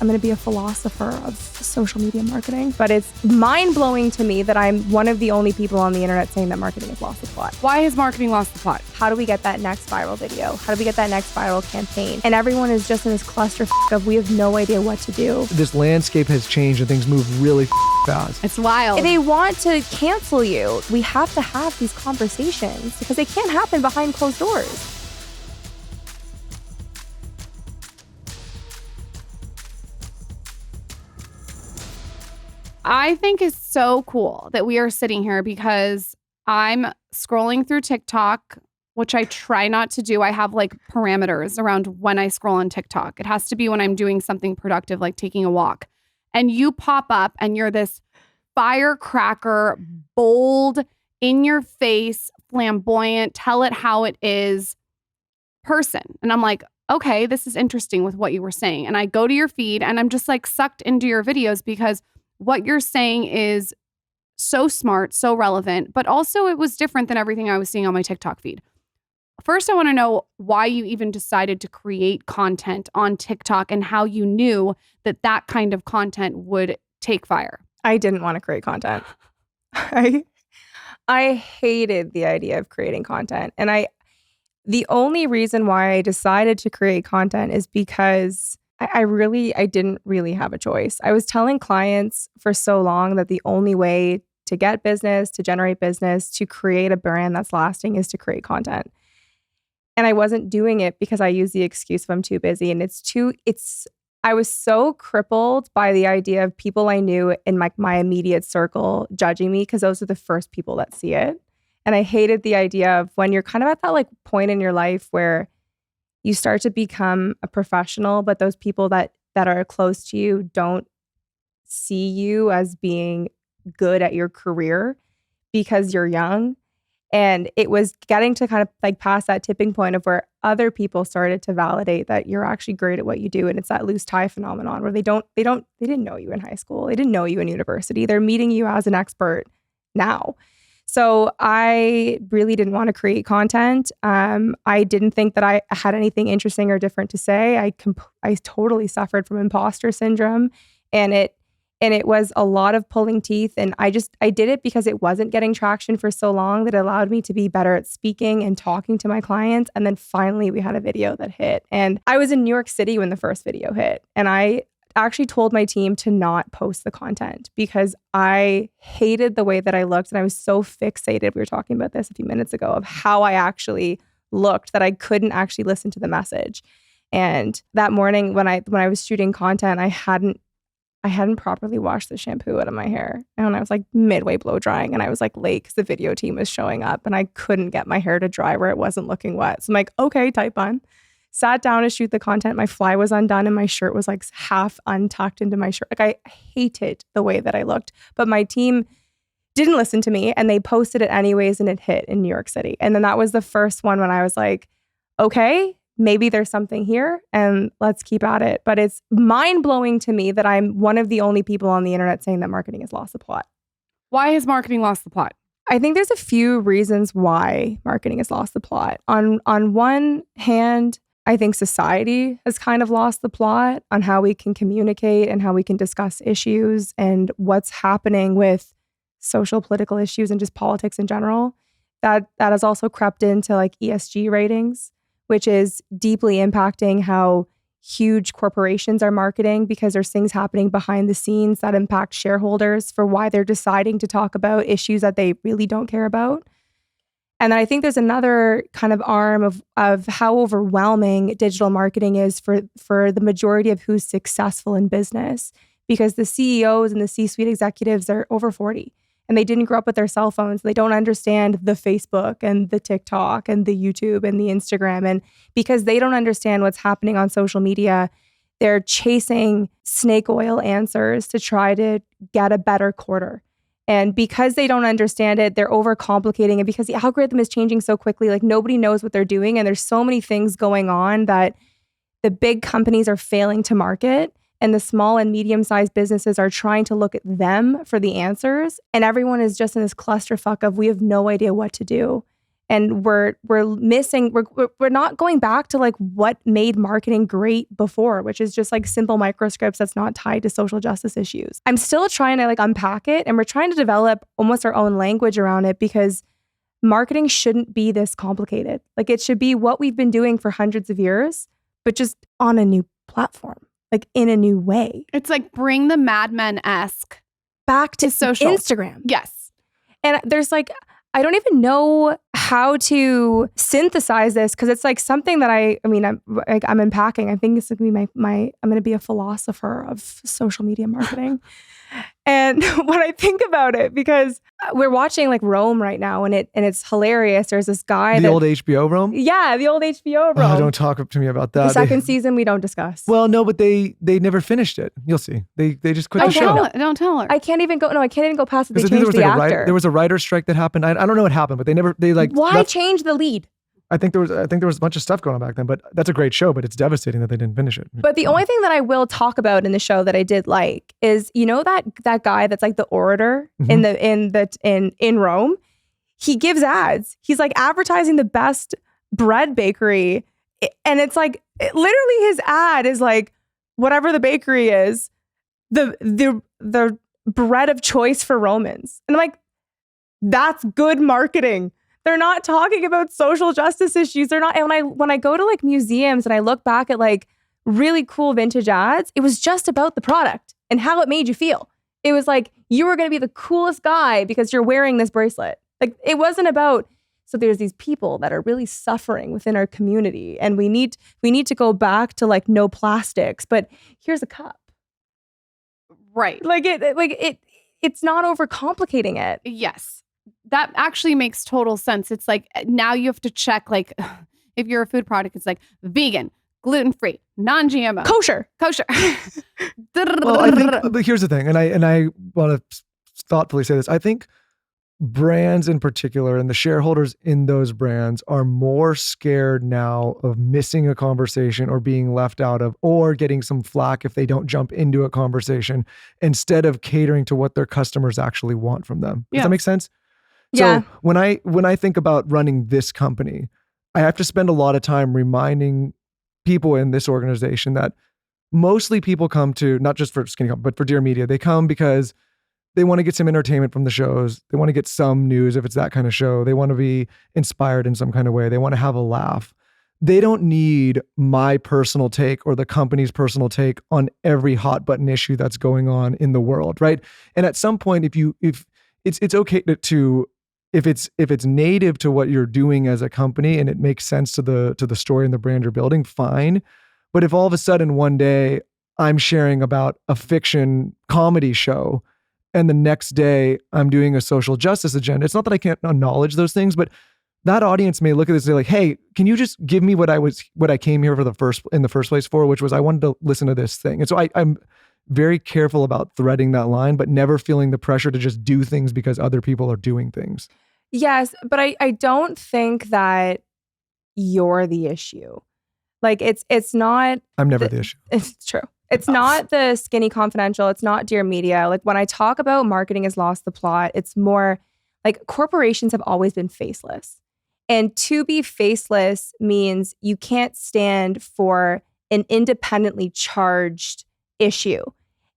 going to be a philosopher of social media marketing. But it's mind-blowing to me that I'm one of the only people on the internet saying that marketing has lost the plot. Why has marketing lost the plot? How do we get that next viral video? How do we get that next viral campaign? And everyone is just in this clusterfuck of we have no idea what to do. This landscape has changed and things move really fast. It's wild. They want to cancel you. We have to have these conversations because they can't happen behind closed doors. I think it's so cool that we are sitting here because I'm scrolling through TikTok, which I try not to do. I have like parameters around when I scroll on TikTok. It has to be when I'm doing something productive, like taking a walk. And you pop up and you're this firecracker, bold, in your face, flamboyant, tell it how it is person. And I'm like, okay, this is interesting with what you were saying. And I go to your feed and I'm just like sucked into your videos because what you're saying is so smart, so relevant, but also it was different than everything I was seeing on my TikTok feed. First, I want to know why you even decided to create content on TikTok and how you knew that that kind of content would take fire. I didn't want to create content. I hated the idea of creating content. And the only reason why I decided to create content is because I didn't really have a choice. I was telling clients for so long that the only way to get business, to generate business, to create a brand that's lasting is to create content. And I wasn't doing it because I used the excuse of I'm too busy. And I was so crippled by the idea of people I knew in my immediate circle judging me because those are the first people that see it. And I hated the idea of when you're kind of at that like point in your life where you start to become a professional, but those people that are close to you don't see you as being good at your career because you're young. And it was getting to kind of like past that tipping point of where other people started to validate that you're actually great at what you do. And it's that loose tie phenomenon where they didn't know you in high school. They didn't know you in university. They're meeting you as an expert now. So I really didn't want to create content. I didn't think that I had anything interesting or different to say. I totally suffered from imposter syndrome, and it was a lot of pulling teeth. And I did it because it wasn't getting traction for so long that it allowed me to be better at speaking and talking to my clients. And then finally we had a video that hit. And I was in New York City when the first video hit. And I actually told my team to not post the content because I hated the way that I looked. And I was so fixated, we were talking about this a few minutes ago, of how I actually looked that I couldn't actually listen to the message. And that morning when I was shooting content, I hadn't properly washed the shampoo out of my hair. And I was like midway blow drying and I was like late because the video team was showing up and I couldn't get my hair to dry where it wasn't looking wet. So I'm like, okay, tight bun. Sat down to shoot the content. My fly was undone and my shirt was like half untucked into my shirt. Like I hated the way that I looked, but my team didn't listen to me and they posted it anyways and it hit in New York City. And then that was the first one when I was like, okay, maybe there's something here and let's keep at it. But it's mind-blowing to me that I'm one of the only people on the internet saying that marketing has lost the plot. Why has marketing lost the plot? I think there's a few reasons why marketing has lost the plot. On one hand, I think society has kind of lost the plot on how we can communicate and how we can discuss issues and what's happening with social political issues and just politics in general. That has also crept into like ESG ratings, which is deeply impacting how huge corporations are marketing because there's things happening behind the scenes that impact shareholders for why they're deciding to talk about issues that they really don't care about. And then I think there's another kind of arm of how overwhelming digital marketing is for the majority of who's successful in business, because the CEOs and the C-suite executives are over 40 and they didn't grow up with their cell phones. They don't understand the Facebook and the TikTok and the YouTube and the Instagram. And because they don't understand what's happening on social media, they're chasing snake oil answers to try to get a better quarter. And because they don't understand it, they're overcomplicating it because the algorithm is changing so quickly. Like nobody knows what they're doing. And there's so many things going on that the big companies are failing to market. And the small and medium-sized businesses are trying to look at them for the answers. And everyone is just in this clusterfuck of we have no idea what to do. And we're missing, we're not going back to like what made marketing great before, which is just like simple microscripts that's not tied to social justice issues. I'm still trying to like unpack it, and we're trying to develop almost our own language around it, because marketing shouldn't be this complicated. Like it should be what we've been doing for hundreds of years, but just on a new platform, like in a new way. It's like bring the Mad Men-esque Back to social. Instagram. Yes. And there's like, I don't even know how to synthesize this, because it's like something that I'm unpacking. I think it's going to be I'm going to be a philosopher of social media marketing. And when I think about it, because we're watching like Rome right now, and it's hilarious. There's this guy, the old HBO Rome. Yeah, the old HBO Rome. Oh, don't talk to me about that. The second season we don't discuss. Well, no, but they never finished it. You'll see. They just quit the show. Don't tell her. I can't even go past it. They I think changed the actor. there was a writer's strike that happened. I don't know what happened, but why change the lead? I think there was a bunch of stuff going on back then, but that's a great show, but it's devastating that they didn't finish it. But the only thing that I will talk about in the show that I did like is, you know, that guy that's like the orator in Rome. He gives ads. He's like advertising the best bread bakery, and it's like literally his ad is like whatever the bakery is, the bread of choice for Romans. And I'm like, that's good marketing. They're not talking about social justice issues. They're not. And when I go to like museums and I look back at like really cool vintage ads, it was just about the product and how it made you feel. It was like, you were going to be the coolest guy because you're wearing this bracelet. Like it wasn't about, so there's these people that are really suffering within our community, and we need to go back to like no plastics, but here's a cup. Right. It's not overcomplicating it. Yes. That actually makes total sense. It's like now you have to check, like if you're a food product, it's like vegan, gluten-free, non-GMO, kosher. Well, I think, but here's the thing, and I want to thoughtfully say this. I think brands in particular and the shareholders in those brands are more scared now of missing a conversation or being left out of, or getting some flack if they don't jump into a conversation, instead of catering to what their customers actually want from them. Does that make sense? Yeah. So when I think about running this company, I have to spend a lot of time reminding people in this organization that mostly people come to, not just for Skinny Company, but for Dear Media, they come because they want to get some entertainment from the shows. They want to get some news if it's that kind of show. They want to be inspired in some kind of way. They want to have a laugh. They don't need my personal take or the company's personal take on every hot button issue that's going on in the world, right? And at some point, if it's okay to if it's native to what you're doing as a company and it makes sense to the story and the brand you're building, fine. But if all of a sudden one day I'm sharing about a fiction comedy show and the next day I'm doing a social justice agenda, it's not that I can't acknowledge those things, but that audience may look at this and say like, hey, can you just give me what I came here in the first place for, which was I wanted to listen to this thing. And so I'm very careful about threading that line, but never feeling the pressure to just do things because other people are doing things. Yes, but I don't think that you're the issue. Like it's not. I'm never the issue. It's true. It's not the Skinny Confidential. It's not Dear Media. Like when I talk about marketing has lost the plot, it's more like corporations have always been faceless. And to be faceless means you can't stand for an independently charged issue.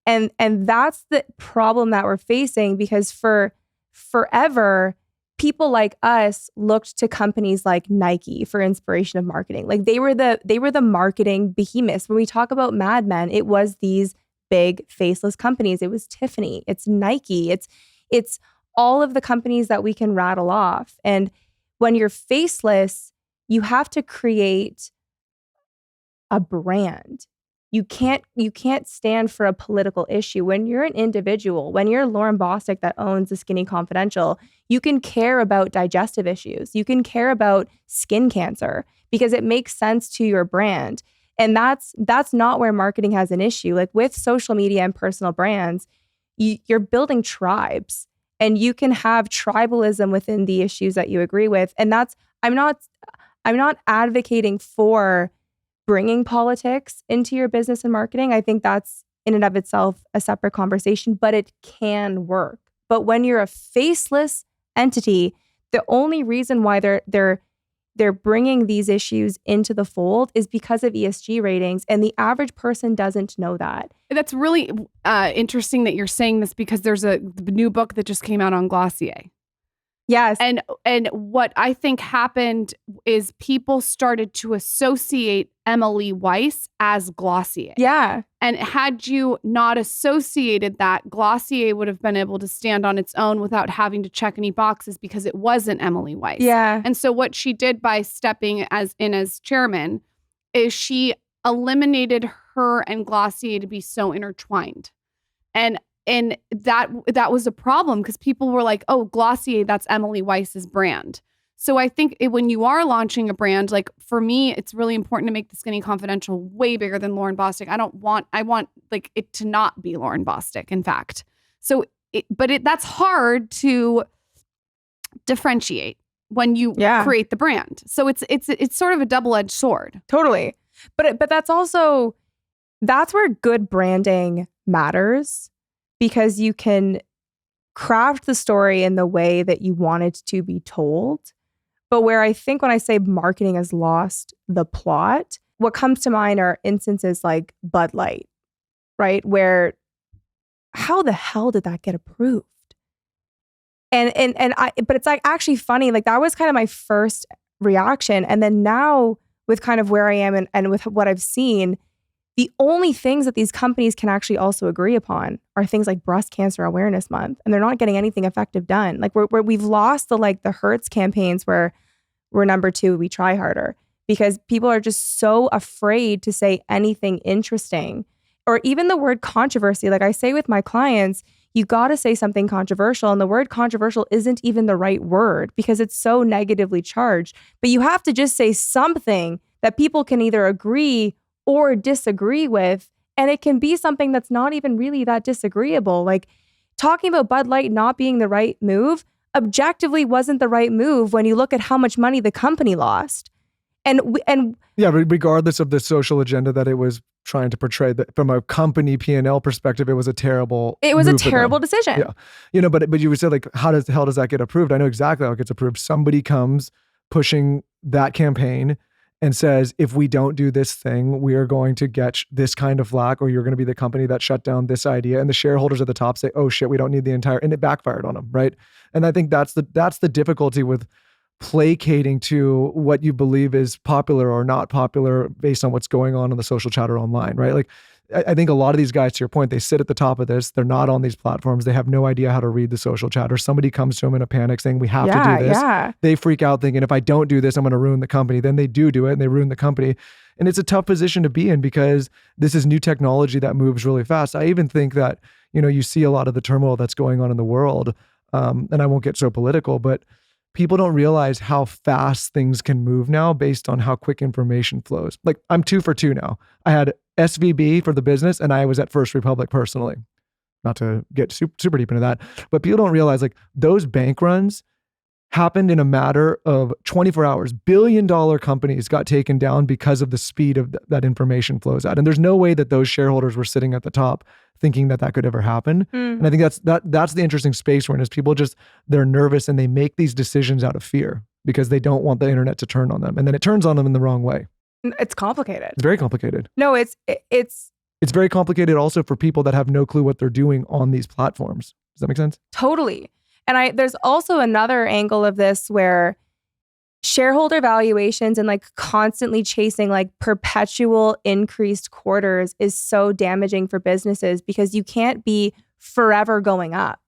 And that's the problem that we're facing, because for forever, people like us looked to companies like Nike for inspiration of marketing. Like they were the marketing behemoths. When we talk about Mad Men, it was these big faceless companies. It was Tiffany, it's Nike, it's all of the companies that we can rattle off. And when you're faceless, you have to create a brand. You can't stand for a political issue. When you're an individual, when you're Lauren Bostic that owns the Skinny Confidential, you can care about digestive issues. You can care about skin cancer because it makes sense to your brand. And that's not where marketing has an issue. Like with social media and personal brands, you're building tribes, and you can have tribalism within the issues that you agree with. And I'm not advocating for bringing politics into your business and marketing. I think that's in and of itself a separate conversation, but it can work. But when you're a faceless entity the only reason why they're bringing these issues into the fold is because of ESG ratings, and the average person doesn't know that. That's really interesting that you're saying this, because there's a new book that just came out on Glossier. Yes. And what I think happened is people started to associate Emily Weiss as Glossier. Yeah. And had you not associated that, Glossier would have been able to stand on its own without having to check any boxes, because it wasn't Emily Weiss. Yeah. And so what she did by stepping as chairman is she eliminated her and Glossier to be so intertwined. And that was a problem, because people were like, oh, Glossier, that's Emily Weiss's brand. So I think when you are launching a brand, like for me, it's really important to make the Skinny Confidential way bigger than Lauren Bostic. I want like it to not be Lauren Bostic, in fact. So, that's hard to differentiate when you create the brand. So it's sort of a double-edged sword. Totally. But that's where good branding matters, because you can craft the story in the way that you want it to be told. But where I think when I say marketing has lost the plot, what comes to mind are instances like Budlight, right? Where how the hell did that get approved? But it's like actually funny, like that was kind of my first reaction. And then now with kind of where I am and with what I've seen, the only things that these companies can actually also agree upon are things like Breast Cancer Awareness Month, and they're not getting anything effective done. Like we've lost the Hertz campaigns where we're number 2, we try harder, because people are just so afraid to say anything interesting, or even the word controversy. Like I say with my clients, you got to say something controversial, and the word controversial isn't even the right word because it's so negatively charged. But you have to just say something that people can either agree or disagree with. And it can be something that's not even really that disagreeable. Like talking about Bud Light not being the right move objectively wasn't the right move when you look at how much money the company lost. And yeah, regardless of the social agenda that it was trying to portray, that from a company P&L perspective, it was a terrible decision. Yeah. But you would say, like, how the hell does that get approved? I know exactly how it gets approved. Somebody comes pushing that campaign and says, if we don't do this thing, we are going to get this kind of flack, or you're going to be the company that shut down this idea. And the shareholders at the top say, oh shit, we don't need the entire, and it backfired on them, right? And I think that's the difficulty with placating to what you believe is popular or not popular based on what's going on in the social chatter online, right? Like, I think a lot of these guys, to your point, they sit at the top of this. They're not on these platforms. They have no idea how to read the social chatter. Somebody comes to them in a panic saying, we have to do this. Yeah. They freak out thinking, if I don't do this, I'm going to ruin the company. Then they do it and they ruin the company. And it's a tough position to be in, because this is new technology that moves really fast. I even think that, you see a lot of the turmoil that's going on in the world. And I won't get so political, but people don't realize how fast things can move now based on how quick information flows. Like, I'm 2 for 2 now. I had SVB for the business, and I was at First Republic personally. Not to get super deep into that, but people don't realize, like, those bank runs happened in a matter of 24 hours. Billion-dollar companies got taken down because of the speed of that information flows out. And there's no way that those shareholders were sitting at the top thinking that could ever happen. And I think that's the interesting space we're in, is people they're nervous and they make these decisions out of fear because they don't want the internet to turn on them. And then it turns on them in the wrong way. It's complicated. It's very complicated. No, it's very complicated also for people that have no clue what they're doing on these platforms. Does that make sense? Totally. And there's also another angle of this where shareholder valuations and like constantly chasing like perpetual increased quarters is so damaging for businesses, because you can't be forever going up.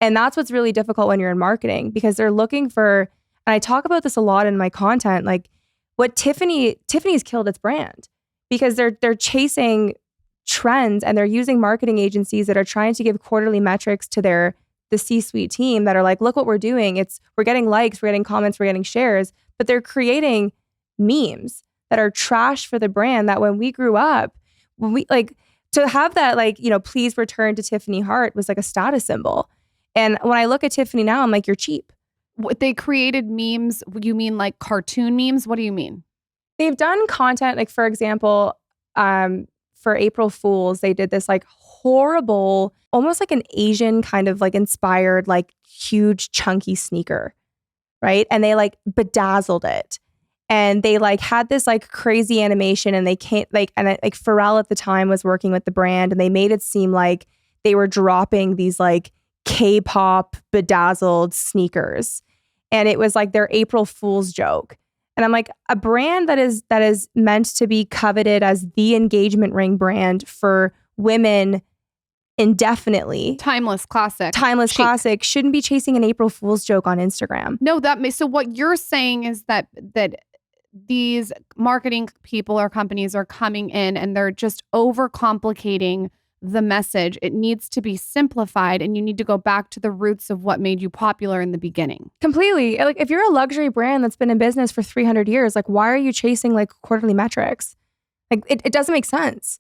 And that's what's really difficult when you're in marketing, because they're looking for, and I talk about this a lot in my content, like what Tiffany's killed its brand, because they're chasing trends and they're using marketing agencies that are trying to give quarterly metrics to the C-suite team that are like, look what we're doing. We're getting likes, we're getting comments, we're getting shares, but they're creating memes that are trash for the brand, that when we grew up, when we like to have that, like, please return to Tiffany Hart was like a status symbol. And when I look at Tiffany now, I'm like, you're cheap. They created memes. You mean like cartoon memes? What do you mean? They've done content, like, for example, for April Fools, they did this like horrible, almost like an Asian kind of like inspired, like huge chunky sneaker. right? And they like bedazzled it. And they like had this like crazy animation, and they can't like, and like Pharrell at the time was working with the brand, and they made it seem like they were dropping these like K-pop bedazzled sneakers. And it was like their April Fool's joke. And I'm like, a brand that is meant to be coveted as the engagement ring brand for women indefinitely. Timeless classic. Classic shouldn't be chasing an April Fool's joke on Instagram. No, so what you're saying is that these marketing people or companies are coming in and they're just overcomplicating the message. It needs to be simplified, and you need to go back to the roots of what made you popular in the beginning. Completely. Like if you're a luxury brand that's been in business for 300 years, like why are you chasing like quarterly metrics? Like it doesn't make sense.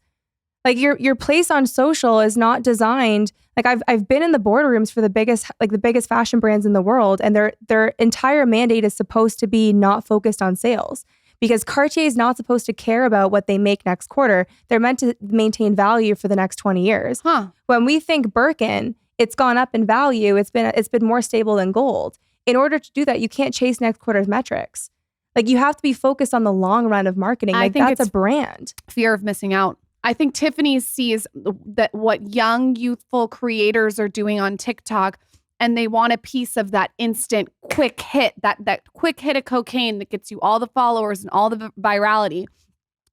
Like your place on social is not designed. Like I've been in the boardrooms for the biggest fashion brands in the world, and their entire mandate is supposed to be not focused on sales, because Cartier is not supposed to care about what they make next quarter. They're meant to maintain value for the next 20 years. When we think Birkin, it's gone up in value. It's been more stable than gold. In order to do that, you can't chase next quarter's metrics. Like you have to be focused on the long run of marketing. Like that's a brand. Fear of missing out. I think Tiffany sees that what young, youthful creators are doing on TikTok, and they want a piece of that instant quick hit, that quick hit of cocaine that gets you all the followers and all the virality.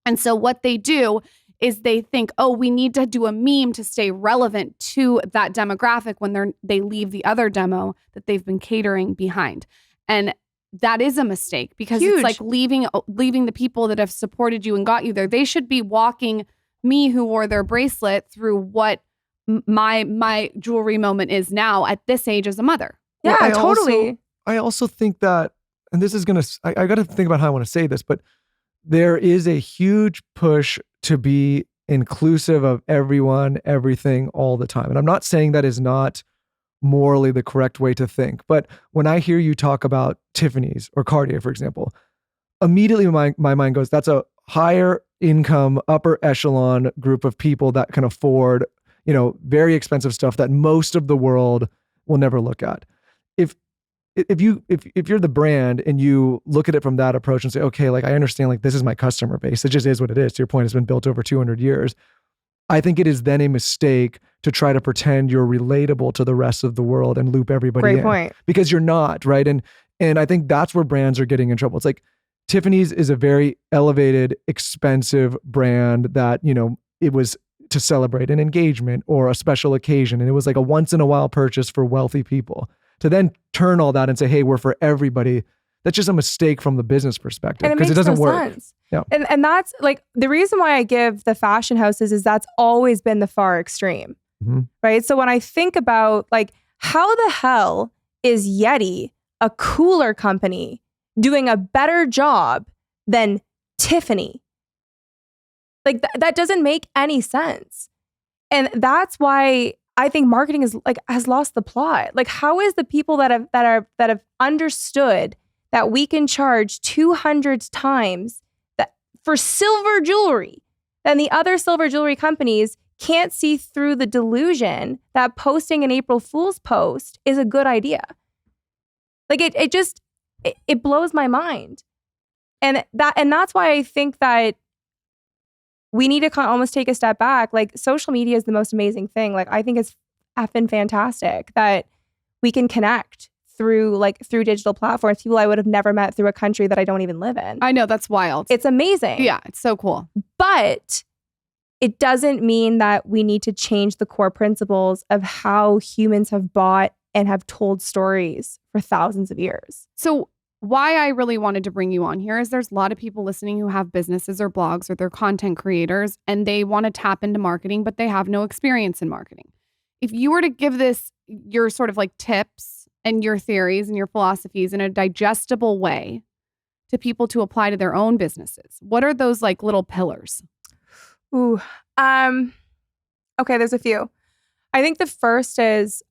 And so what they do is they think, oh, we need to do a meme to stay relevant to that demographic when they leave the other demo that they've been catering behind. And that is a mistake, because Huge. It's like leaving the people that have supported you and got you there. They should be walking me, who wore their bracelet, through what my jewelry moment is now at this age as a mother. Yeah, totally. I also think that, and this is I got to think about how I want to say this, but there is a huge push to be inclusive of everyone, everything, all the time. And I'm not saying that is not morally the correct way to think, but when I hear you talk about Tiffany's or Cartier, for example, immediately my mind goes, that's a higher income, upper echelon group of people that can afford, very expensive stuff that most of the world will never look at. If you're the brand and you look at it from that approach and say, okay, like I understand, like this is my customer base. It just is what it is. To your point, it's been built over 200 years. I think it is then a mistake to try to pretend you're relatable to the rest of the world and loop everybody in. Great point. Because you're not, right? And I think that's where brands are getting in trouble. It's like Tiffany's is a very elevated, expensive brand that, it was to celebrate an engagement or a special occasion. And it was like a once in a while purchase for wealthy people. To then turn all that and say, hey, we're for everybody, that's just a mistake from the business perspective, because it doesn't work. Sense. Yeah. And that's like the reason why I give the fashion houses is that's always been the far extreme, right? So when I think about like, how the hell is Yeti, a cooler company, doing a better job than Tiffany? Like that doesn't make any sense. And that's why I think marketing has lost the plot. Like, how is the people that have understood that we can charge 200 times that for silver jewelry, and the other silver jewelry companies can't see through the delusion that posting an April Fool's post is a good idea? Like it blows my mind. And that's why I think that we need to almost take a step back. Like, social media is the most amazing thing. Like, I think it's effing fantastic that we can connect through digital platforms, people I would have never met through a country that I don't even live in. I know, that's wild. It's amazing. Yeah, it's so cool. But it doesn't mean that we need to change the core principles of how humans have bought and have told stories for thousands of years. So why I really wanted to bring you on here is there's a lot of people listening who have businesses or blogs or they're content creators and they want to tap into marketing, but they have no experience in marketing. If you were to give this your sort of like tips and your theories and your philosophies in a digestible way to people to apply to their own businesses, what are those like little pillars? Ooh, okay, there's a few. I think the first is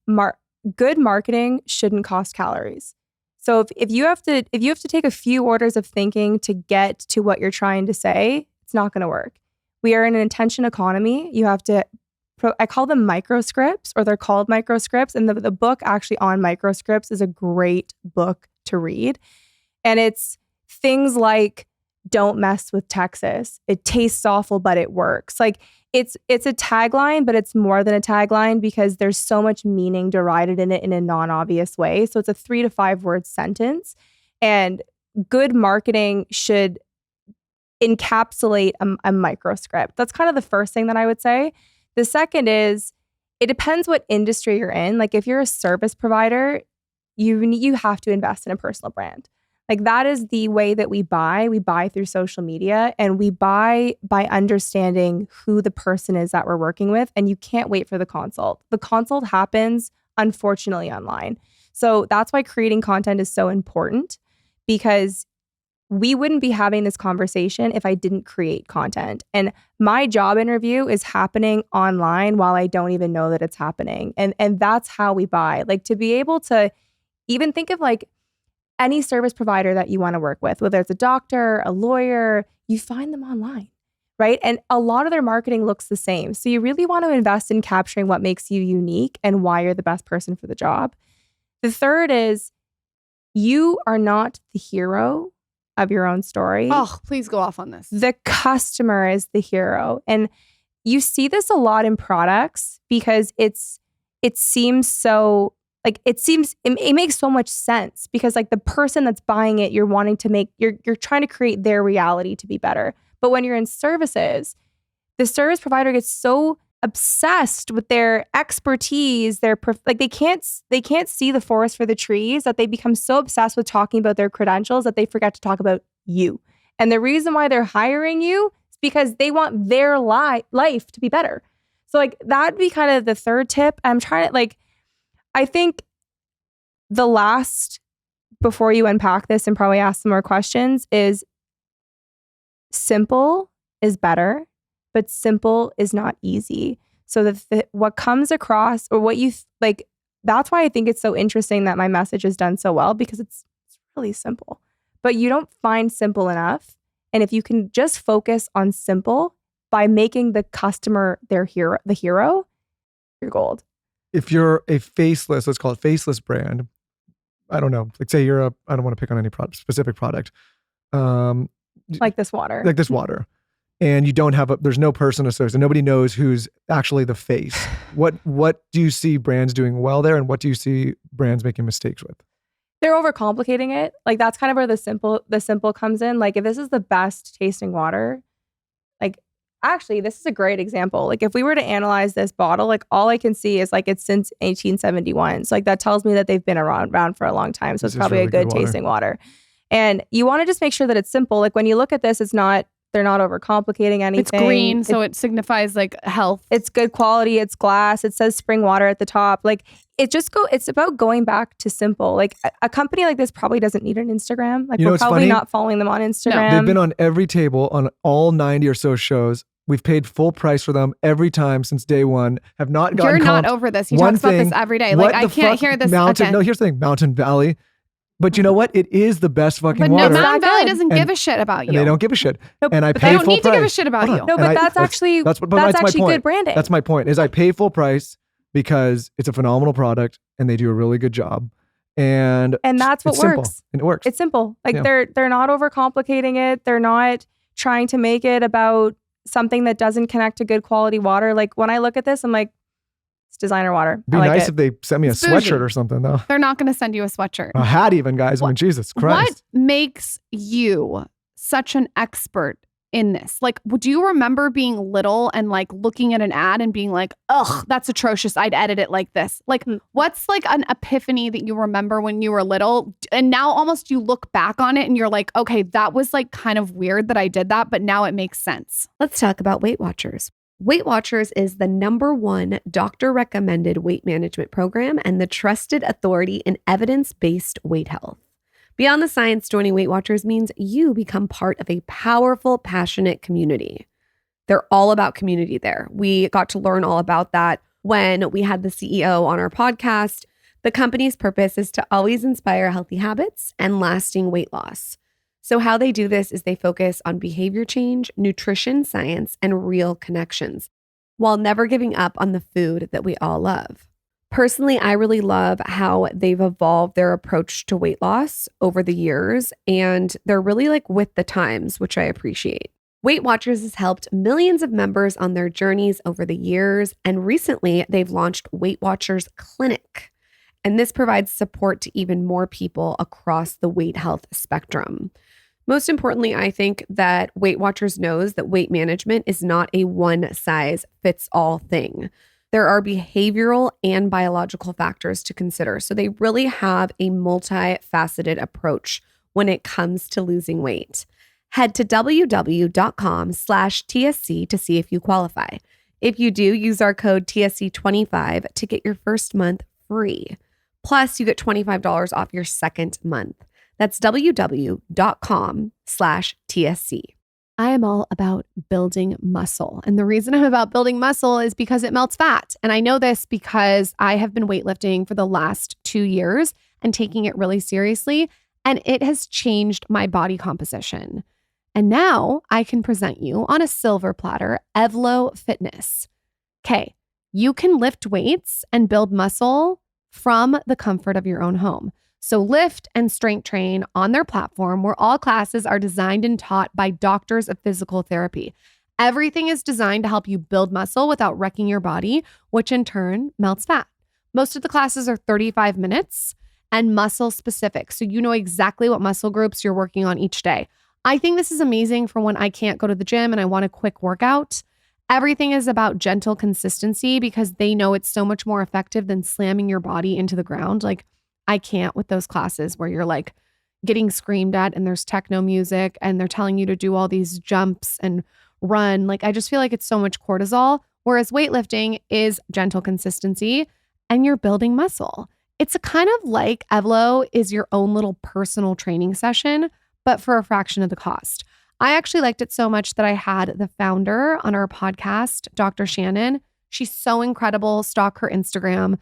good marketing shouldn't cost calories. So if you have to take a few orders of thinking to get to what you're trying to say, it's not going to work. We are in an attention economy. You have to, I call them microscripts, or they're called microscripts. And the book actually on microscripts is a great book to to read. And it's things like, don't mess with Texas. It tastes awful, but it works. Like it's a tagline, but it's more than a tagline because there's so much meaning derided in it in a non-obvious way. So it's a 3 to 5 word sentence, and good marketing should encapsulate a microscript. That's kind of the first thing that I would say. The second is, it depends what industry you're in. Like if you're a service provider, you have to invest in a personal brand. Like that is the way that we buy. We buy through social media, and we buy by understanding who the person is that we're working with. And you can't wait for the consult. The consult happens, unfortunately, online. So that's why creating content is so important, because we wouldn't be having this conversation if I didn't create content. And my job interview is happening online while I don't even know that it's happening. And that's how we buy. Like to be able to even think of like any service provider that you want to work with, whether it's a doctor, a lawyer, you find them online, right? And a lot of their marketing looks the same. So you really want to invest in capturing what makes you unique and why you're the best person for the job. The third is, you are not the hero of your own story. Oh, please go off on this. The customer is the hero. And you see this a lot in products because it seems so, like it makes so much sense, because like the person that's buying it, you're wanting to make, you're trying to create their reality to be better. But when you're in services, the service provider gets so obsessed with their expertise, like they can't see the forest for the trees, that they become so obsessed with talking about their credentials that they forget to talk about you. And the reason why they're hiring you is because they want their life to be better. So like that'd be kind of the third tip. I'm trying to like, I think the last, before you unpack this and probably ask some more questions, is simple is better, but simple is not easy. So what comes across, or what you like, that's why I think it's so interesting that my message is done so well, because it's really simple, but you don't find simple enough. And if you can just focus on simple by making the customer the hero, you're gold. If you're a faceless, let's call it faceless brand, I don't know, like say I don't want to pick on any specific product. Like this water. And you don't have there's no person associated. Nobody knows who's actually the face. What do you see brands doing well there, and what do you see brands making mistakes with? They're overcomplicating it. Like that's kind of where the simple comes in. Like if this is the best tasting water, like actually this is a great example. Like if we were to analyze this bottle, like all I can see is like it's since 1871. So like that tells me that they've been around for a long time. So it's probably really a good tasting water. And you want to just make sure that it's simple. Like when you look at this, they're not overcomplicating anything. It's green, so it signifies like health. It's good quality. It's glass. It says spring water at the top. Like it's about going back to simple. Like a company like this probably doesn't need an Instagram. Like we're probably not following them on Instagram. No. They've been on every table on all 90 or so shows. We've paid full price for them every time since day one. Have not gotten You're not over this. You talk about this every day. Like I can't hear this again. No, here's the thing. Mountain Valley. But you know what? It is the best fucking water. But Mountain Valley doesn't give a shit about you. And they don't give a shit. Nope. And I but pay they don't full need price. to give a shit about you. No, but that's actually good branding. That's my point. Is I pay full price because it's a phenomenal product and they do a really good job. And that's what works. Simple. And it works. It's simple. Like they're not overcomplicating it. They're not trying to make it about something that doesn't connect to good quality water. Like when I look at this, I'm like, it's designer water. It'd be nice if they sent me a sweatshirt or something, though. They're not going to send you a sweatshirt. A hat, even, guys. I mean, Jesus Christ. What makes you such an expert in this? Like, do you remember being little and like looking at an ad and being like, ugh, that's atrocious. I'd edit it like this. Like, what's like an epiphany that you remember when you were little? And now almost you look back on it and you're like, okay, that was like kind of weird that I did that, but now it makes sense. Let's talk about Weight Watchers. Weight Watchers is the #1 doctor-recommended weight management program and the trusted authority in evidence-based weight health. Beyond the science, joining Weight Watchers means you become part of a powerful, passionate community. They're all about community there. We got to learn all about that when we had the CEO on our podcast. The company's purpose is to always inspire healthy habits and lasting weight loss. So how they do this is they focus on behavior change, nutrition science, and real connections, while never giving up on the food that we all love. Personally, I really love how they've evolved their approach to weight loss over the years, and they're really like with the times, which I appreciate. Weight Watchers has helped millions of members on their journeys over the years, and recently they've launched Weight Watchers Clinic. And this provides support to even more people across the weight health spectrum. Most importantly, I think that Weight Watchers knows that weight management is not a one-size-fits-all thing. There are behavioral and biological factors to consider. So they really have a multifaceted approach when it comes to losing weight. Head to www.com/TSC to see if you qualify. If you do, use our code TSC25 to get your first month free. Plus, you get $25 off your second month. That's www.com/TSC. I am all about building muscle. And the reason I'm about building muscle is because it melts fat. And I know this because I have been weightlifting for the last 2 years and taking it really seriously. And it has changed my body composition. And now I can present you on a silver platter, ELO Fitness. Okay, you can lift weights and build muscle from the comfort of your own home. So lift and strength train on their platform where all classes are designed and taught by doctors of physical therapy. Everything is designed to help you build muscle without wrecking your body, which in turn melts fat. Most of the classes are 35 minutes and muscle specific. So you know exactly what muscle groups you're working on each day. I think this is amazing for when I can't go to the gym and I want a quick workout. Everything is about gentle consistency because they know it's so much more effective than slamming your body into the ground. Like, I can't with those classes where you're like getting screamed at and there's techno music and they're telling you to do all these jumps and run. Like, I just feel like it's so much cortisol. Whereas weightlifting is gentle consistency and you're building muscle. It's a kind of like ELO is your own little personal training session, but for a fraction of the cost. I actually liked it so much that I had the founder on our podcast, Dr. Shannon. She's so incredible. Stalk her Instagram.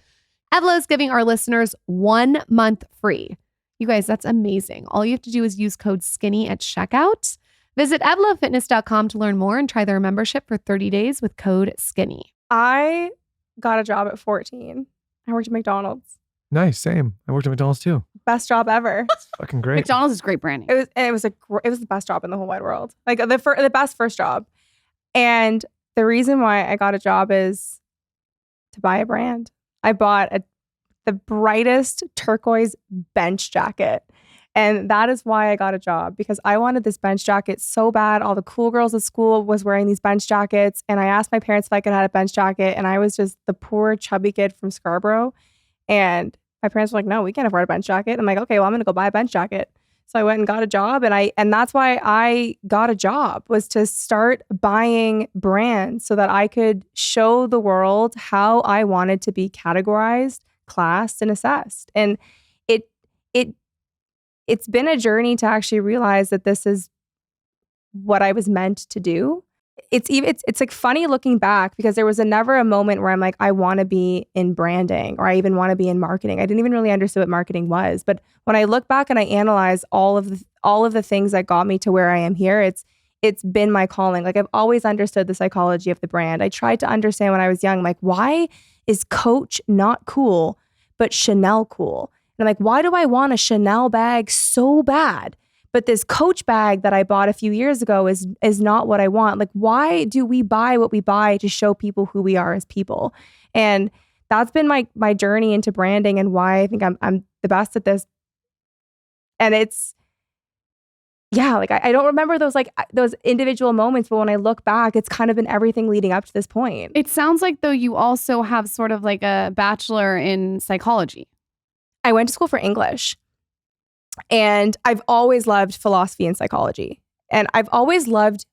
ELO is giving our listeners 1 month free. You guys, that's amazing. All you have to do is use code SKINNY at checkout. Visit ELOfitness.com to learn more and try their membership for 30 days with code SKINNY. I got a job at 14. I worked at McDonald's. Nice, same. I worked at McDonald's too. Best job ever. Fucking great. McDonald's is great branding. It was the best job in the whole wide world. Like the best first job. And the reason why I got a job is to buy a brand. I bought the brightest turquoise bench jacket. And that is why I got a job, because I wanted this bench jacket so bad. All the cool girls at school was wearing these bench jackets. And I asked my parents if I could have a bench jacket. And I was just the poor chubby kid from Scarborough. And my parents were like, no, we can't afford a bench jacket. I'm like, okay, well, I'm going to go buy a bench jacket. So I went and got a job. And that's why I got a job, was to start buying brands so that I could show the world how I wanted to be categorized, classed, and assessed. And it's been a journey to actually realize that this is what I was meant to do. It's like funny looking back, because there was never a moment where I'm like, I want to be in branding, or I even want to be in marketing. I didn't even really understand what marketing was. But when I look back and I analyze all of the things that got me to where I am here, it's been my calling. Like, I've always understood the psychology of the brand. I tried to understand when I was young, like, why is Coach not cool, but Chanel cool? And I'm like, why do I want a Chanel bag so bad? But this Coach bag that I bought a few years ago is not what I want. Like, why do we buy what we buy to show people who we are as people? And that's been my journey into branding, and why I think I'm the best at this. And it's, yeah, like I don't remember those individual moments, but when I look back, it's kind of been everything leading up to this point. It sounds like, though, you also have sort of like a bachelor in psychology. I went to school for English. And I've always loved philosophy and psychology. And I've always loved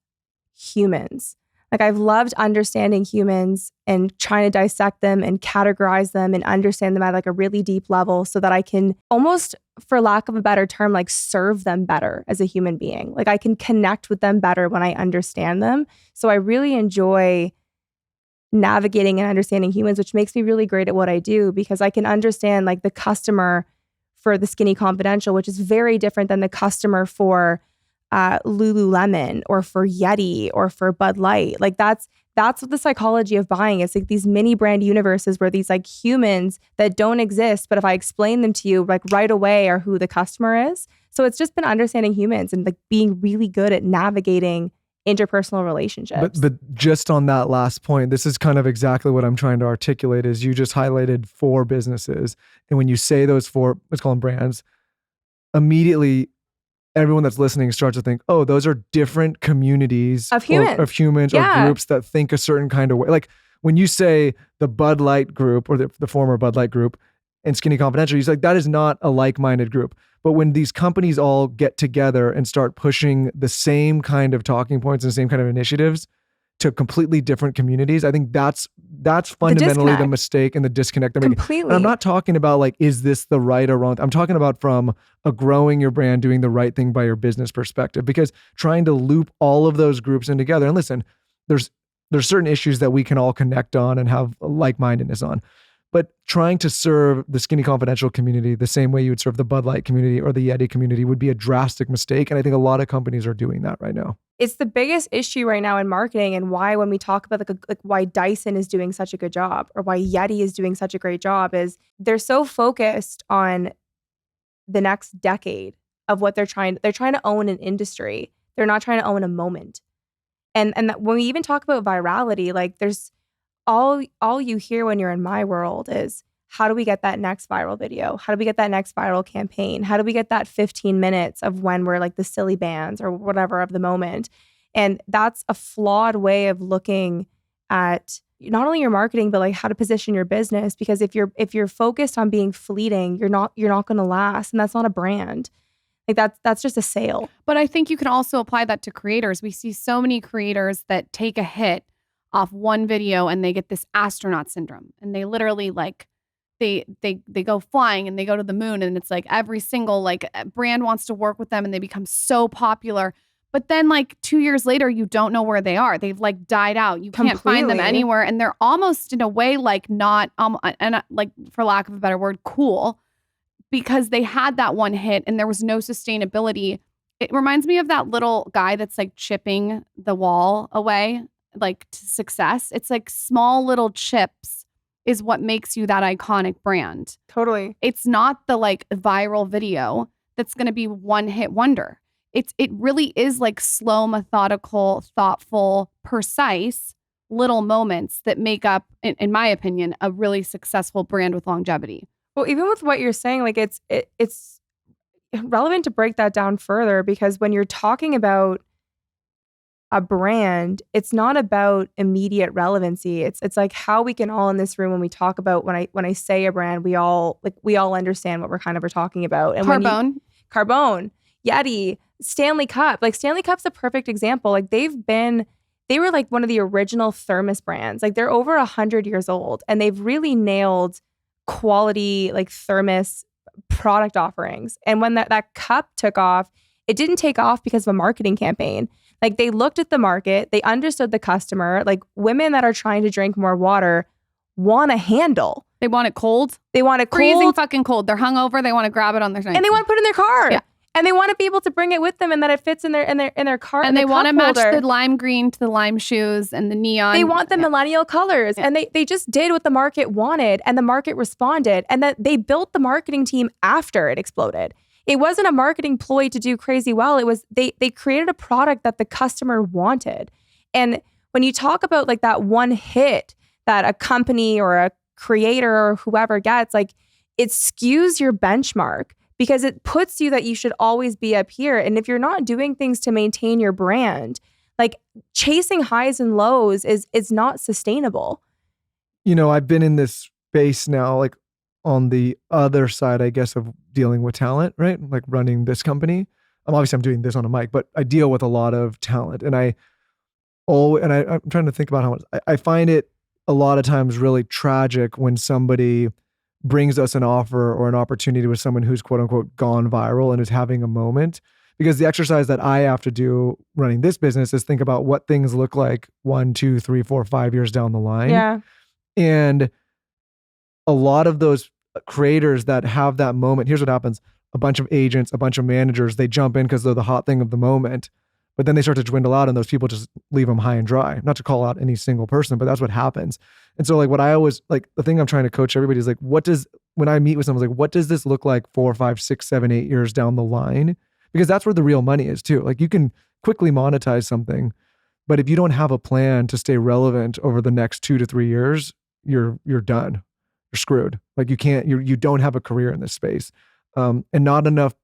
humans. Like, I've loved understanding humans and trying to dissect them and categorize them and understand them at like a really deep level, so that I can almost, for lack of a better term, like serve them better as a human being. Like, I can connect with them better when I understand them. So I really enjoy navigating and understanding humans, which makes me really great at what I do, because I can understand like the customer for the Skinny Confidential, which is very different than the customer for Lululemon or for Yeti or for Budlight. Like, that's that's what the psychology of buying is. Like these mini brand universes where these like humans that don't exist, but if I explain them to you like right away are who the customer is. So it's just been understanding humans and like being really good at navigating interpersonal relationships. But just on that last point, this is kind of exactly what I'm trying to articulate is you just highlighted 4 businesses. And when you say those 4, let's call them brands, immediately everyone that's listening starts to think, oh, those are different communities of humans, or groups that think a certain kind of way. Like when you say the Bud Light group or the former Bud Light group and Skinny Confidential, he's like, that is not a like-minded group. But when these companies all get together and start pushing the same kind of talking points and the same kind of initiatives to completely different communities, I think that's fundamentally the mistake and the disconnect they're making. Completely. And I'm not talking about like, is this the right or wrong? I'm talking about from a growing your brand, doing the right thing by your business perspective, because trying to loop all of those groups in together. And listen, there's certain issues that we can all connect on and have like-mindedness on. But trying to serve the Skinny Confidential community the same way you would serve the Bud Light community or the Yeti community would be a drastic mistake. And I think a lot of companies are doing that right now. It's the biggest issue right now in marketing, and why when we talk about like why Dyson is doing such a good job or why Yeti is doing such a great job is they're so focused on the next decade of what they're trying to own an industry. They're not trying to own a moment. And that when we even talk about virality, like there's all you hear when you're in my world is, how do we get that next viral video? How do we get that next viral campaign? How do we get that 15 minutes of when we're like the silly bands or whatever of the moment? And that's a flawed way of looking at not only your marketing, but like how to position your business. Because if you're focused on being fleeting, you're not going to last, and that's not a brand. Like that's just a sale. But I think you can also apply that to creators. We see so many creators that take a hit off one video and they get this astronaut syndrome, and they literally like they go flying and they go to the moon, and it's like every single like brand wants to work with them, and they become so popular. But then like 2 years later, you don't know where they are. They've like died out. You can't find them anywhere, and they're almost in a way like not and like, for lack of a better word, cool, because they had that one hit and there was no sustainability. It reminds me of that little guy that's like chipping the wall away, like to success. It's like small little chips is what makes you that iconic brand. Totally. It's not the like viral video that's going to be one hit wonder. It really is like slow, methodical, thoughtful, precise little moments that make up, in my opinion, a really successful brand with longevity. Well, even with what you're saying, like it's relevant to break that down further, because when you're talking about a brand, it's not about immediate relevancy. It's like how we can all in this room, when we talk about, when I say a brand, we all understand what we're talking about. And Carbone, Yeti, Stanley Cup. Like Stanley Cup's a perfect example. Like they were like one of the original thermos brands. Like they're over 100 years old, and they've really nailed quality like thermos product offerings. And when that cup took off, it didn't take off because of a marketing campaign. Like they looked at the market, they understood the customer. Like women that are trying to drink more water want a handle. They want it cold. Freezing fucking cold. They're hungover. They want to grab it on their night. And they want to put it in their car. Yeah. And they want to be able to bring it with them, and that it fits in their car. And they want to match the lime green to the lime shoes and the neon. They want the millennial colors. Yeah. And they just did what the market wanted, and the market responded. And that they built the marketing team after it exploded. It wasn't a marketing ploy to do crazy well. It was they created a product that the customer wanted. And when you talk about like that one hit that a company or a creator or whoever gets, like it skews your benchmark, because it puts you that you should always be up here. And if you're not doing things to maintain your brand, like chasing highs and lows is not sustainable. You know, I've been in this space now, like on the other side, I guess, of dealing with talent, right? Like running this company. Obviously I'm doing this on a mic, but I deal with a lot of talent, and I'm trying to think about how much I find it a lot of times really tragic when somebody brings us an offer or an opportunity with someone who's quote unquote gone viral and is having a moment. Because the exercise that I have to do running this business is think about what things look like 1, 2, 3, 4, 5 years down the line. Yeah. And a lot of those creators that have that moment, here's what happens. A bunch of agents, a bunch of managers, they jump in because they're the hot thing of the moment. But then they start to dwindle out and those people just leave them high and dry. Not to call out any single person, but that's what happens. And so like what I always, like the thing I'm trying to coach everybody is like, when I meet with someone, like, what does this look like 4, 5, 6, 7, 8 years down the line? Because that's where the real money is too. Like you can quickly monetize something, but if you don't have a plan to stay relevant over the next 2 to 3 years, you're done. You're screwed. Like you don't have a career in this space. And not enough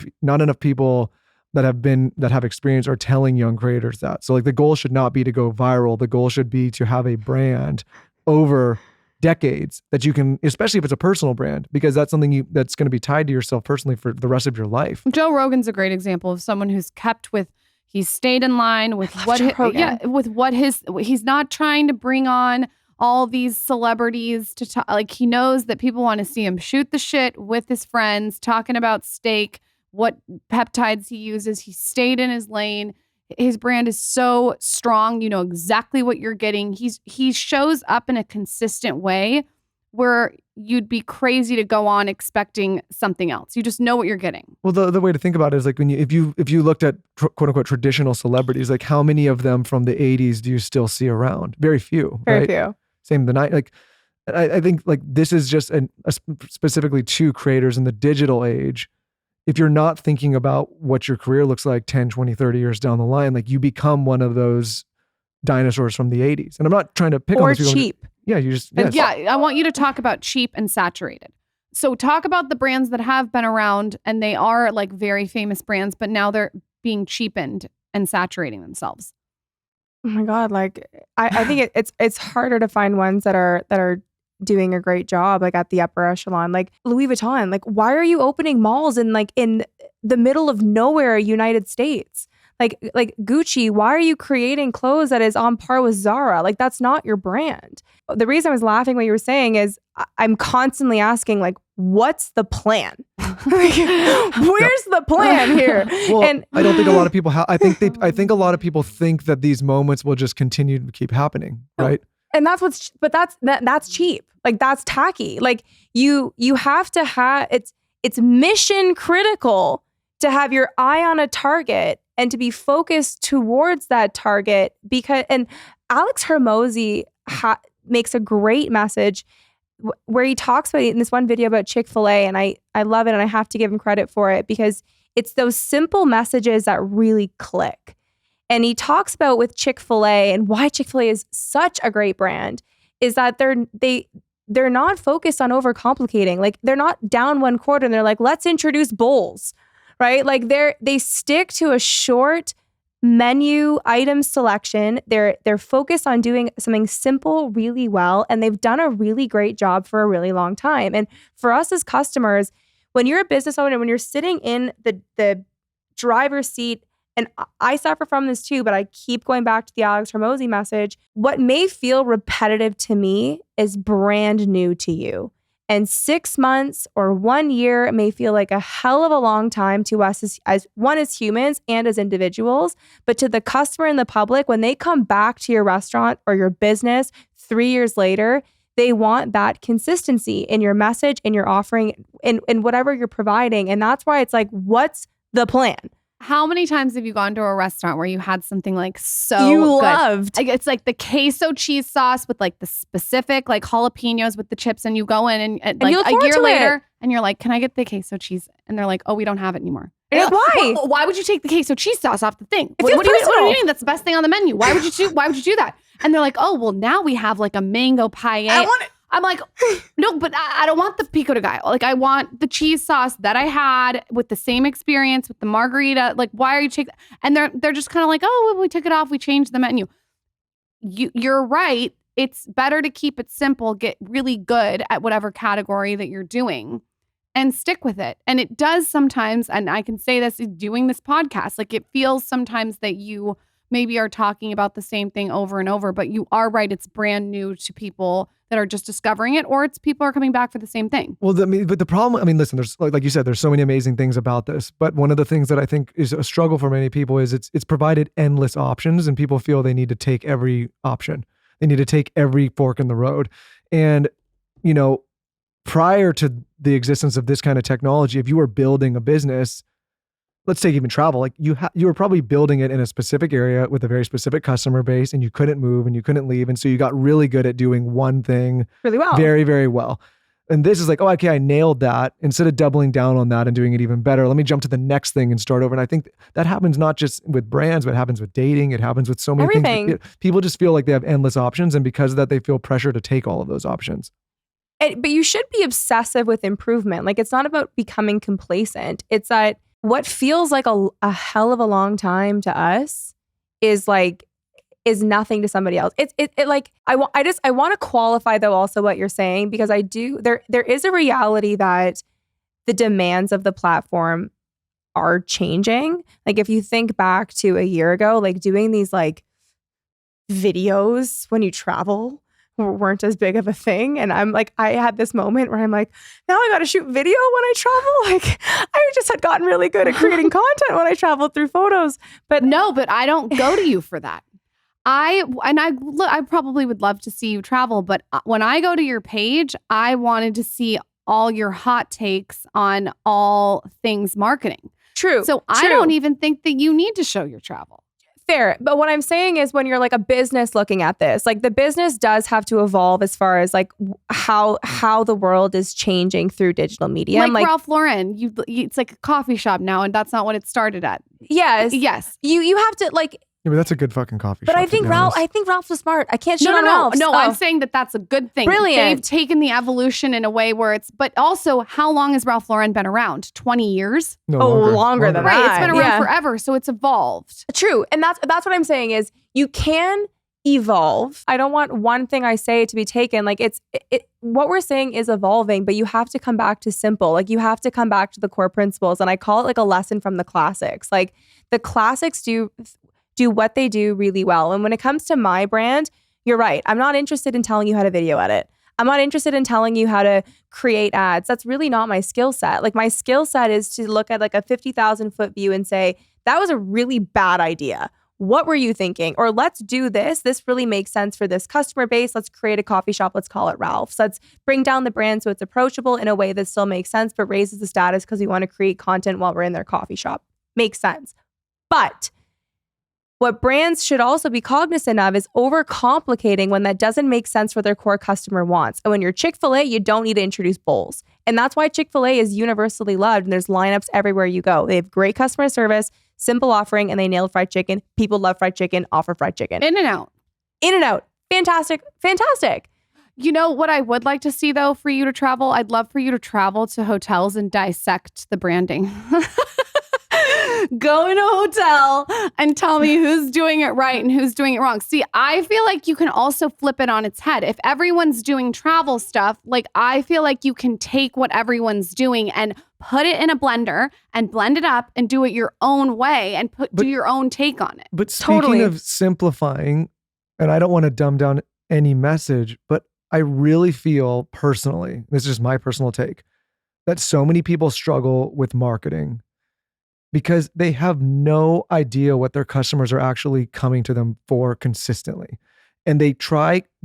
people that have experience are telling young creators that. So like the goal should not be to go viral. The goal should be to have a brand over decades that you can, especially if it's a personal brand, because that's something that's going to be tied to yourself personally for the rest of your life. Joe Rogan's a great example of someone who's he's stayed in line with he's not trying to bring on all these celebrities to talk. Like he knows that people want to see him shoot the shit with his friends, talking about steak, what peptides he uses. He stayed in his lane. His brand is so strong. You know exactly what you're getting. He shows up in a consistent way where you'd be crazy to go on expecting something else. You just know what you're getting. Well, the way to think about it is like if you looked at quote unquote traditional celebrities, like how many of them from the 80s do you still see around? Very few. Very few. Same the night. Like I think like this is just specifically to creators in the digital age. If you're not thinking about what your career looks like 10, 20, 30 years down the line, like you become one of those dinosaurs from the 80s. And I'm not trying to pick on these people. Cheap. Yeah, you just Yeah, I want you to talk about cheap and saturated. So talk about the brands that have been around and they are like very famous brands, but now they're being cheapened and saturating themselves. Oh my God. Like I think it's harder to find ones that are doing a great job, like at the upper echelon, like Louis Vuitton. Like, why are you opening malls in the middle of nowhere, United States? Like Gucci, why are you creating clothes that is on par with Zara? Like, that's not your brand. The reason I was laughing what you were saying is I'm constantly asking, like, what's the plan? Where's the plan here? Well, and I don't think a lot of people I think a lot of people think that these moments will just continue to keep happening, right? And that's cheap. Like that's tacky. Like you have to have, it's mission critical to have your eye on a target and to be focused towards that target and Alex Hormozi makes a great message where he talks about it in this one video about Chick-fil-A, and I love it and I have to give him credit for it because it's those simple messages that really click. And he talks about with Chick-fil-A and why Chick-fil-A is such a great brand is that they're not focused on overcomplicating. Like they're not down one quarter and they're like, let's introduce bowls, right? Like they stick to a short menu item selection. They're focused on doing something simple really well. And they've done a really great job for a really long time. And for us as customers, when you're a business owner, when you're sitting in the driver's seat, and I suffer from this too, but I keep going back to the Alex Hormozi message. What may feel repetitive to me is brand new to you. And 6 months or 1 year may feel like a hell of a long time to us as humans and as individuals. But to the customer and the public, when they come back to your restaurant or your business 3 years later, they want that consistency in your message, in your offering, in whatever you're providing. And that's why it's like, what's the plan? How many times have you gone to a restaurant where you had something like so you good? Loved? Like, it's like the queso cheese sauce with like the specific like jalapenos with the chips, and you go in and like a year later, and you're like, "Can I get the queso cheese?" And they're like, "Oh, we don't have it anymore." Like, why? Well, why would you take the queso cheese sauce off the thing? What do you mean? That's the best thing on the menu. Why would you do that? And they're like, "Oh, well, now we have like a mango paella." I want it. I'm like, no, but I don't want the pico de gallo. Like, I want the cheese sauce that I had with the same experience with the margarita. Like, why are you taking? And they're just kind of like, oh, well, we took it off. We changed the menu. You're right. It's better to keep it simple, get really good at whatever category that you're doing, and stick with it. And it does sometimes, and I can say this doing this podcast, like it feels sometimes that you maybe are talking about the same thing over and over, but you are right. It's brand new to people that are just discovering it, or it's people are coming back for the same thing. Well, but the problem, listen, there's like you said, there's so many amazing things about this, but one of the things that I think is a struggle for many people is it's provided endless options, and people feel they need to take every option. They need to take every fork in the road. And, prior to the existence of this kind of technology, if you were building a business, let's take even travel. Like you were probably building it in a specific area with a very specific customer base, and you couldn't move and you couldn't leave. And so you got really good at doing one thing really well. Very, very well. And this is like, oh, okay, I nailed that. Instead of doubling down on that and doing it even better, let me jump to the next thing and start over. And I think that happens not just with brands, but it happens with dating. It happens with so many things. People just feel like they have endless options. And because of that, they feel pressure to take all of those options. But you should be obsessive with improvement. Like, it's not about becoming complacent. It's that what feels like a hell of a long time to us is nothing to somebody else. I want to qualify though also what you're saying, because there is a reality that the demands of the platform are changing. Like if you think back to a year ago, like doing these like videos when you travel weren't as big of a thing. And I'm like, I had this moment where I'm like, now I got to shoot video when I travel. Like I just had gotten really good at creating content when I traveled through photos. But no, but I don't go to you for that. I probably would love to see you travel, but when I go to your page, I wanted to see all your hot takes on all things marketing. True. So I don't even think that you need to show your travel. Fair. But what I'm saying is when you're like a business looking at this, like the business does have to evolve as far as like how the world is changing through digital media. Like Ralph Lauren, it's like a coffee shop now, and that's not what it started at. Yes. You have to like. Yeah, but that's a good fucking coffee shop. But I think Ralph was smart. I can't shit on Ralph. No, I'm saying that's a good thing. Brilliant. They've taken the evolution in a way where but also, how long has Ralph Lauren been around? 20 years? No, longer than that. Right, it's been around forever, so it's evolved. True, and that's what I'm saying is you can evolve. I don't want one thing I say to be taken. Like what we're saying is evolving, but you have to come back to simple. Like you have to come back to the core principles, and I call it like a lesson from the classics. Like the classics do what they do really well. And when it comes to my brand, you're right. I'm not interested in telling you how to video edit. I'm not interested in telling you how to create ads. That's really not my skill set. Like my skill set is to look at like a 50,000 foot view and say, that was a really bad idea. What were you thinking? Or let's do this. This really makes sense for this customer base. Let's create a coffee shop. Let's call it Ralph's. Let's bring down the brand so it's approachable in a way that still makes sense, but raises the status because we want to create content while we're in their coffee shop. Makes sense. But what brands should also be cognizant of is overcomplicating when that doesn't make sense for their core customer wants. And when you're Chick-fil-A, you don't need to introduce bowls. And that's why Chick-fil-A is universally loved, and there's lineups everywhere you go. They have great customer service, simple offering, and they nailed fried chicken. People love fried chicken, offer fried chicken. In-N-Out. In-N-Out. Fantastic. Fantastic. You know what I would like to see though for you to travel? I'd love for you to travel to hotels and dissect the branding. Go in a hotel and tell me who's doing it right and who's doing it wrong. See, I feel like you can also flip it on its head. If everyone's doing travel stuff, like I feel like you can take what everyone's doing and put it in a blender and blend it up and do it your own way and do your own take on it. But speaking of simplifying, and I don't want to dumb down any message, but I really feel personally, this is just my personal take, that so many people struggle with marketing because they have no idea what their customers are actually coming to them for consistently. And they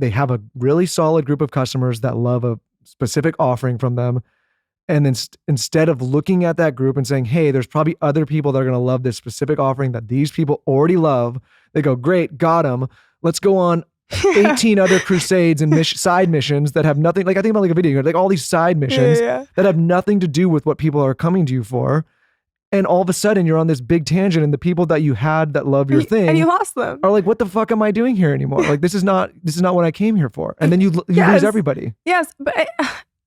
have a really solid group of customers that love a specific offering from them. And then instead of looking at that group and saying, hey, there's probably other people that are going to love this specific offering that these people already love, they go, great, got them. Let's go on 18 other crusades and side missions that have nothing, like I think about like a video, like all these side missions that have nothing to do with what people are coming to you for. And all of a sudden you're on this big tangent and the people that you had that love your thing and you lost them are like, what the fuck am I doing here anymore? Like, this is not what I came here for. And then you lose everybody. Yes. But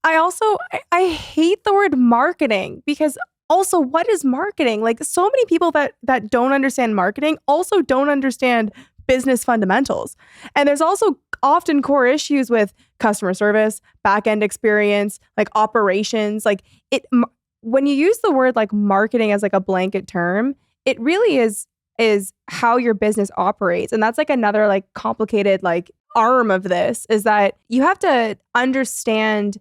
I hate the word marketing because also what is marketing? Like so many people that don't understand marketing also don't understand business fundamentals. And there's also often core issues with customer service, back-end experience, like operations, like when you use the word like marketing as like a blanket term, it really is how your business operates. And that's like another like complicated like arm of this is that you have to understand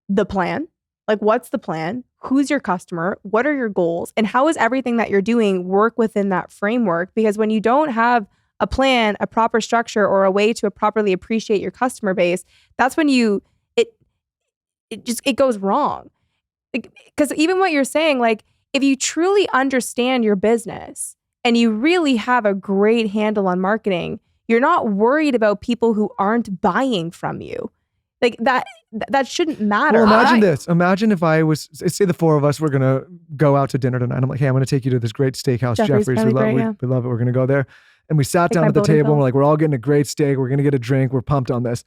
the plan. Like what's the plan? Who's your customer? What are your goals? And how is everything that you're doing work within that framework? Because when you don't have a plan, a proper structure, or a way to properly appreciate your customer base, that's when it goes wrong. Because even what you're saying, like if you truly understand your business and you really have a great handle on marketing, you're not worried about people who aren't buying from you. Like that shouldn't matter. Well, imagine this. Imagine if I was, say the four of us were going to go out to dinner tonight. I'm like, hey, I'm going to take you to this great steakhouse, Jeffrey's Jeffrey's. really great, We love it. We're going to go there. And we sat Take down my at the building table and bill. we're like, we're all getting a great steak. We're going to get a drink. We're pumped on this.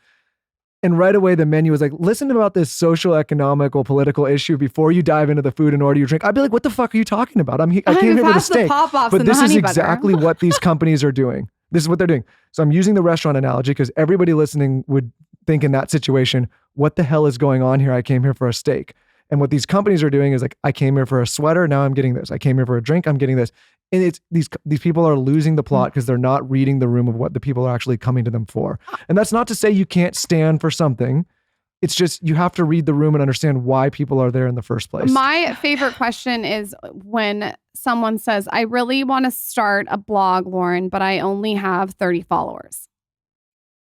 And right away, the menu was like, listen about this social, economical, political issue before you dive into the food and order your drink. I'd be like, what the fuck are you talking about? I came here with a steak. But this is exactly what these companies are doing. This is what they're doing. So I'm using the restaurant analogy because everybody listening would think in that situation, what the hell is going on here? I came here for a steak. And what these companies are doing is like, I came here for a sweater. Now I'm getting this. I came here for a drink. I'm getting this. And it's these people are losing the plot because they're not reading the room of what the people are actually coming to them for. And that's not to say you can't stand for something. It's just you have to read the room and understand why people are there in the first place. My favorite question is when someone says, I really want to start a blog, Lauren, but I only have 30 followers.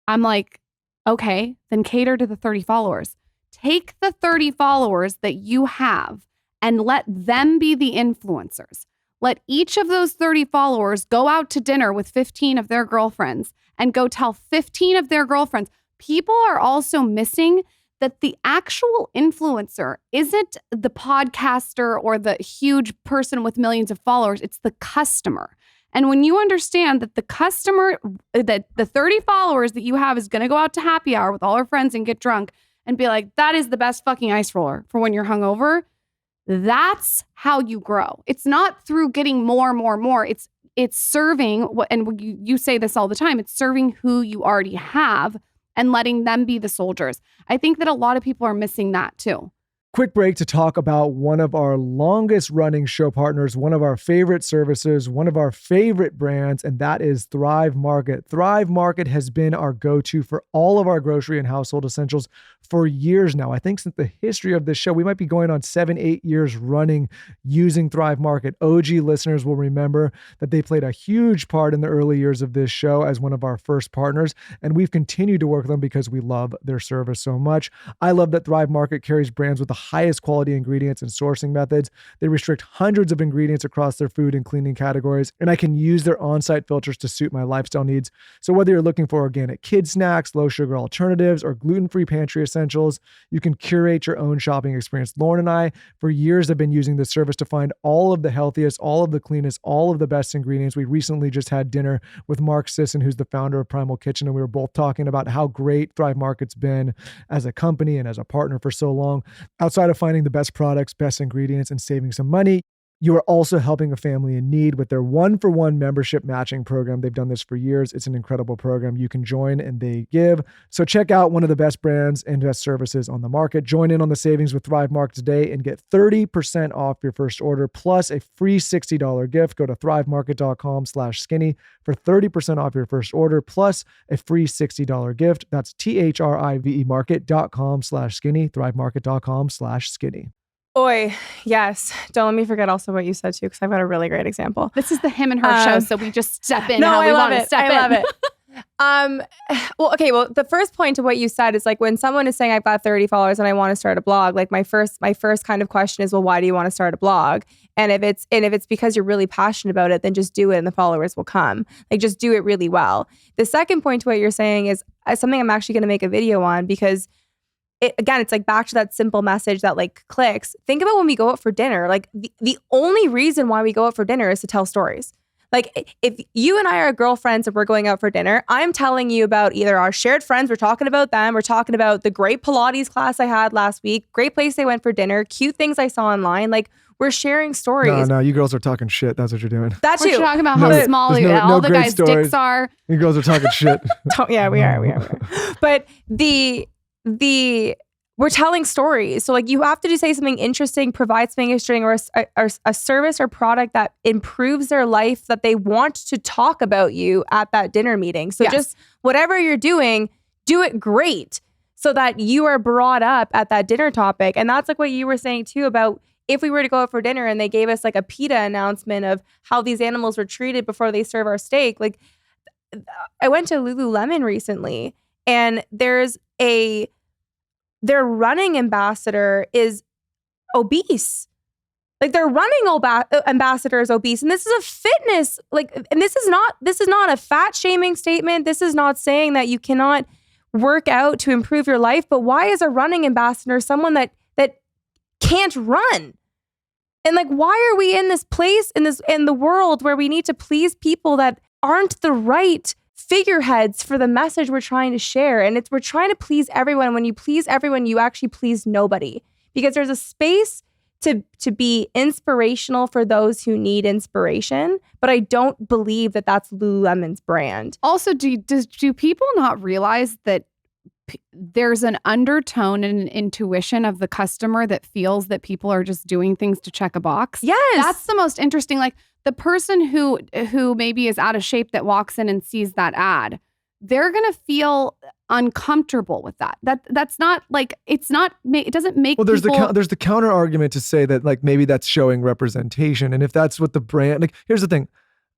I'm like, okay, then cater to the 30 followers. Take the 30 followers that you have and let them be the influencers. Let each of those 30 followers go out to dinner with 15 of their girlfriends and go tell 15 of their girlfriends. People are also missing that the actual influencer isn't the podcaster or the huge person with millions of followers. It's the customer. And when you understand that the customer, that the 30 followers that you have is going to go out to happy hour with all her friends and get drunk and be like, that is the best fucking ice roller for when you're hungover. That's how you grow. It's not through getting more. It's serving what, and you say this all the time, it's serving who you already have and letting them be the soldiers. I think that a lot of people are missing that too. Quick break to talk about one of our longest running show partners, one of our favorite services, one of our favorite brands, and that is Thrive Market. Thrive Market has been our go-to for all of our grocery and household essentials for years now. I think since the history of this show, we might be going on 7-8 years running using Thrive Market. OG listeners will remember that they played a huge part in the early years of this show as one of our first partners, and we've continued to work with them because we love their service so much. I love that Thrive Market carries brands with the highest quality ingredients and sourcing methods. They restrict hundreds of ingredients across their food and cleaning categories, and I can use their on-site filters to suit my lifestyle needs. So whether you're looking for organic kid snacks, low sugar alternatives, or gluten-free pantry essentials, you can curate your own shopping experience. Lauren and I, for years, have been using this service to find all of the healthiest, all of the cleanest, all of the best ingredients. We recently just had dinner with Mark Sisson, who's the founder of Primal Kitchen, and we were both talking about how great Thrive Market's been as a company and as a partner for so long. Outside of finding the best products, best ingredients, and saving some money, you are also helping a family in need with their 1-for-1 membership matching program. They've done this for years. It's an incredible program. You can join and they give. So check out one of the best brands and best services on the market. Join in on the savings with Thrive Market today and get 30% off your first order plus a free $60 gift. Go to thrivemarket.com/skinny for 30% off your first order plus a free $60 gift. That's THRIVE market.com/skinny, thrivemarket.com/skinny. Oi, yes. Don't let me forget also what you said too, because I've got a really great example. This is the him and her show, so we just step in No, how we I love want to it. step in. I love it. Well, the first point to what you said is like when someone is saying I've got 30 followers and I want to start a blog, like my first kind of question is, well, why do you want to start a blog? And if it's because you're really passionate about it, then just do it and the followers will come. Like just do it really well. The second point to what you're saying is something I'm actually going to make a video on because it's like back to that simple message that like clicks. Think about when we go out for dinner. Like the only reason why we go out for dinner is to tell stories. Like if you and I are girlfriends and we're going out for dinner, I'm telling you about either our shared friends, we're talking about them, we're talking about the great Pilates class I had last week, great place I went for dinner, cute things I saw online. Like we're sharing stories. No, you girls are talking shit. That's what you're doing. That We're too. talking about how small all the guys' stories. dicks are. You girls are talking shit. Yeah, we are. But we're telling stories. So like you have to say something interesting, provide something interesting or a service or product that improves their life that they want to talk about you at that dinner meeting. So just whatever you're doing, do it great so that you are brought up at that dinner topic. And that's like what you were saying too about if we were to go out for dinner and they gave us like a PETA announcement of how these animals were treated before they serve our steak. Like I went to Lululemon recently and their running ambassador is obese. Like they're running ambassadors obese, and this is a fitness and this is not a fat shaming statement. This is not saying that you cannot work out to improve your life. But why is a running ambassador someone that can't run? And like, why are we in this place in the world where we need to please people that aren't the right figureheads for the message we're trying to share? And we're trying to please everyone. When you please everyone, you actually please nobody, because there's a space to be inspirational for those who need inspiration. But I don't believe that that's Lululemon's brand. Also, do people not realize that there's an undertone and an intuition of the customer that feels that people are just doing things to check a box? Yes. That's the most interesting. Like the person who maybe is out of shape that walks in and sees that ad, they're going to feel uncomfortable with that. That's not like, it doesn't make there's people... there's the counter argument to say that like maybe that's showing representation. And if that's what the brand, like, here's the thing.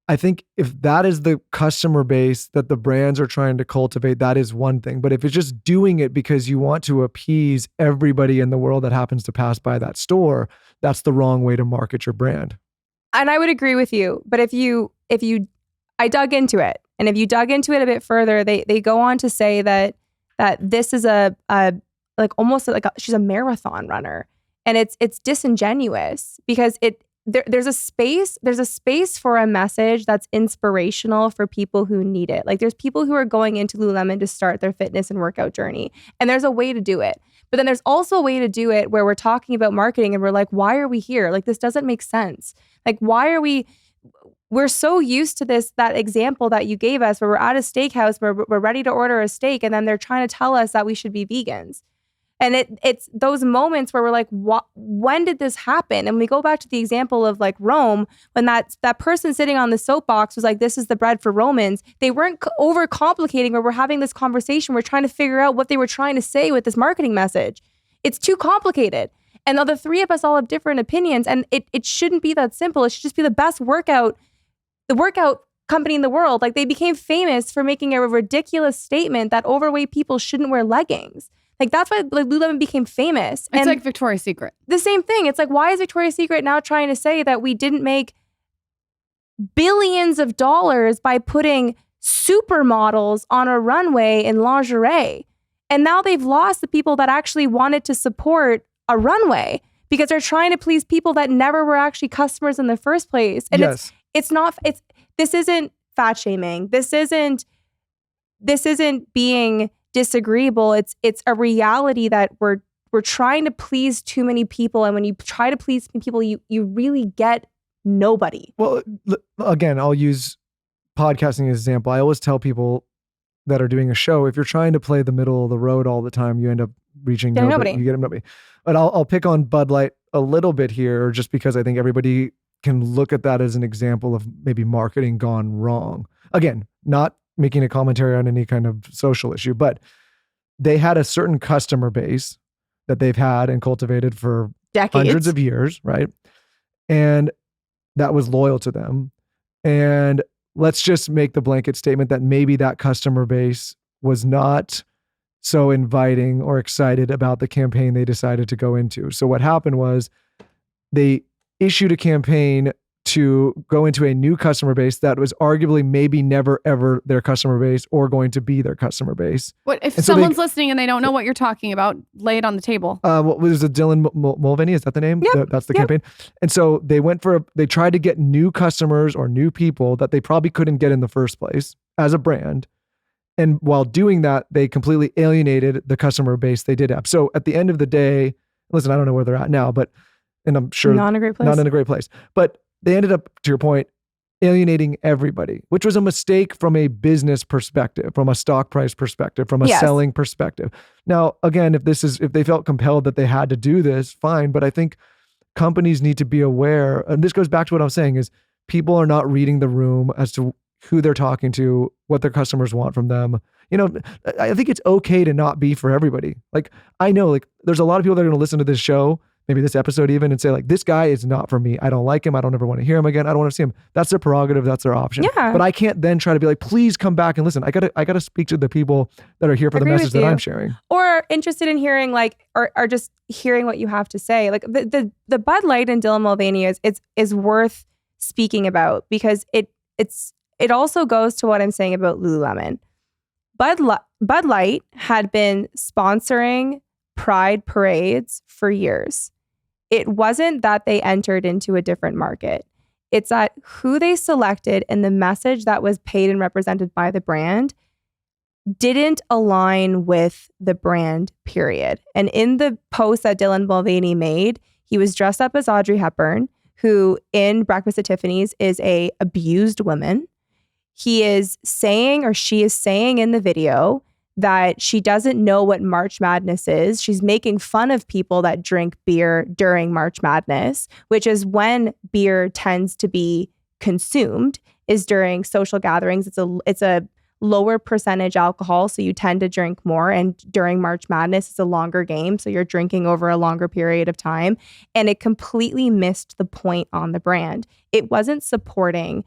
I think if that is the customer base that the brands are trying to cultivate, that is one thing. But if it's just doing it because you want to appease everybody in the world that happens to pass by that store, that's the wrong way to market your brand. And I would agree with you. But I dug into it. And if you dug into it a bit further, they go on to say that this is she's a marathon runner, and it's disingenuous because there's a space for a message that's inspirational for people who need it. Like there's people who are going into Lululemon to start their fitness and workout journey, and there's a way to do it. But then there's also a way to do it where we're talking about marketing and we're like, why are we here? Like this doesn't make sense. Like why are we're so used to that example that you gave us where we're at a steakhouse where we're ready to order a steak, and then they're trying to tell us that we should be vegans. And it's those moments where we're like, when did this happen? And we go back to the example of like Rome, when that person sitting on the soapbox was like, this is the bread for Romans. They weren't overcomplicating where we're having this conversation. We're trying to figure out what they were trying to say with this marketing message. It's too complicated. And the three of us all have different opinions, and it shouldn't be that simple. It should just be the best workout company in the world. Like they became famous for making a ridiculous statement that overweight people shouldn't wear leggings. Like that's why Lululemon became famous. It's like Victoria's Secret. The same thing. It's like, why is Victoria's Secret now trying to say that we didn't make billions of dollars by putting supermodels on a runway in lingerie? And now they've lost the people that actually wanted to support a runway because they're trying to please people that never were actually customers in the first place. And yes. This isn't fat shaming. This isn't being disagreeable. It's a reality that we're trying to please too many people. And when you try to please people, you really get nobody. Well, again, I'll use podcasting as an example. I always tell people that are doing a show, if you're trying to play the middle of the road all the time, you end up reaching nobody. You get nobody. But I'll pick on Budlight a little bit here, just because I think everybody can look at that as an example of maybe marketing gone wrong. Again, not making a commentary on any kind of social issue, but they had a certain customer base that they've had and cultivated for decades, hundreds of years, right? And that was loyal to them. And let's just make the blanket statement that maybe that customer base was not so inviting or excited about the campaign they decided to go into. So what happened was they issued a campaign to go into a new customer base that was arguably maybe never ever their customer base or going to be their customer base. What if someone's listening and they don't know what you're talking about? Lay it on the table. What was it? Dylan Mulvaney? Is that the name? Yep. That's the campaign. And so they tried to get new customers or new people that they probably couldn't get in the first place as a brand. And while doing that, they completely alienated the customer base they did have. So at the end of the day, listen, I don't know where they're at now, and I'm sure not in a great place. But they ended up, to your point, alienating everybody, which was a mistake from a business perspective, from a stock price perspective, from a selling perspective. Now, again, if they felt compelled that they had to do this, fine. But I think companies need to be aware, and this goes back to what I'm saying, is people are not reading the room as to who they're talking to, what their customers want from them. I think it's okay to not be for everybody. Like, I know, like, there's a lot of people that are going to listen to this show. maybe this episode even, and say like, this guy is not for me. I don't like him. I don't ever want to hear him again. I don't want to see him. That's their prerogative. That's their option. Yeah. But I can't then try to be like, please come back and listen. I gotta speak to the people that are here for the Agree message with that you. I'm sharing. Or interested in hearing like, or just hearing what you have to say. Like the Bud Light and Dylan Mulvaney is worth speaking about, because it also goes to what I'm saying about Lululemon. Bud Light had been sponsoring pride parades for years. It wasn't that they entered into a different market. It's that who they selected and the message that was paid and represented by the brand didn't align with the brand, period. And in the post that Dylan Mulvaney made, he was dressed up as Audrey Hepburn, who in Breakfast at Tiffany's is a abused woman. He is saying, or she is saying in the video, that she doesn't know what March Madness is. She's making fun of people that drink beer during March Madness, which is when beer tends to be consumed, is during social gatherings. It's a lower percentage alcohol, so you tend to drink more. And during March Madness, it's a longer game, so you're drinking over a longer period of time. And it completely missed the point on the brand. It wasn't supporting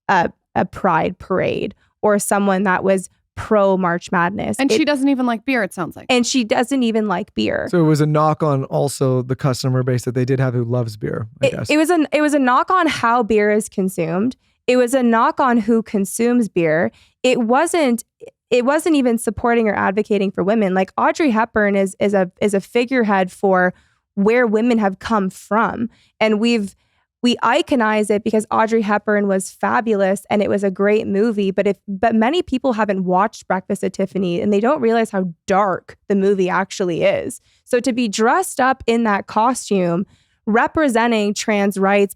a pride parade or someone that was pro March Madness. And she doesn't even like beer, it sounds like. And she doesn't even like beer. So it was a knock on also the customer base that they did have who loves beer, I guess. It was a knock on how beer is consumed. It was a knock on who consumes beer. It wasn't even supporting or advocating for women. Like Audrey Hepburn is a figurehead for where women have come from. And we iconize it because Audrey Hepburn was fabulous and it was a great movie. But many people haven't watched Breakfast at Tiffany and they don't realize how dark the movie actually is. So to be dressed up in that costume, representing trans rights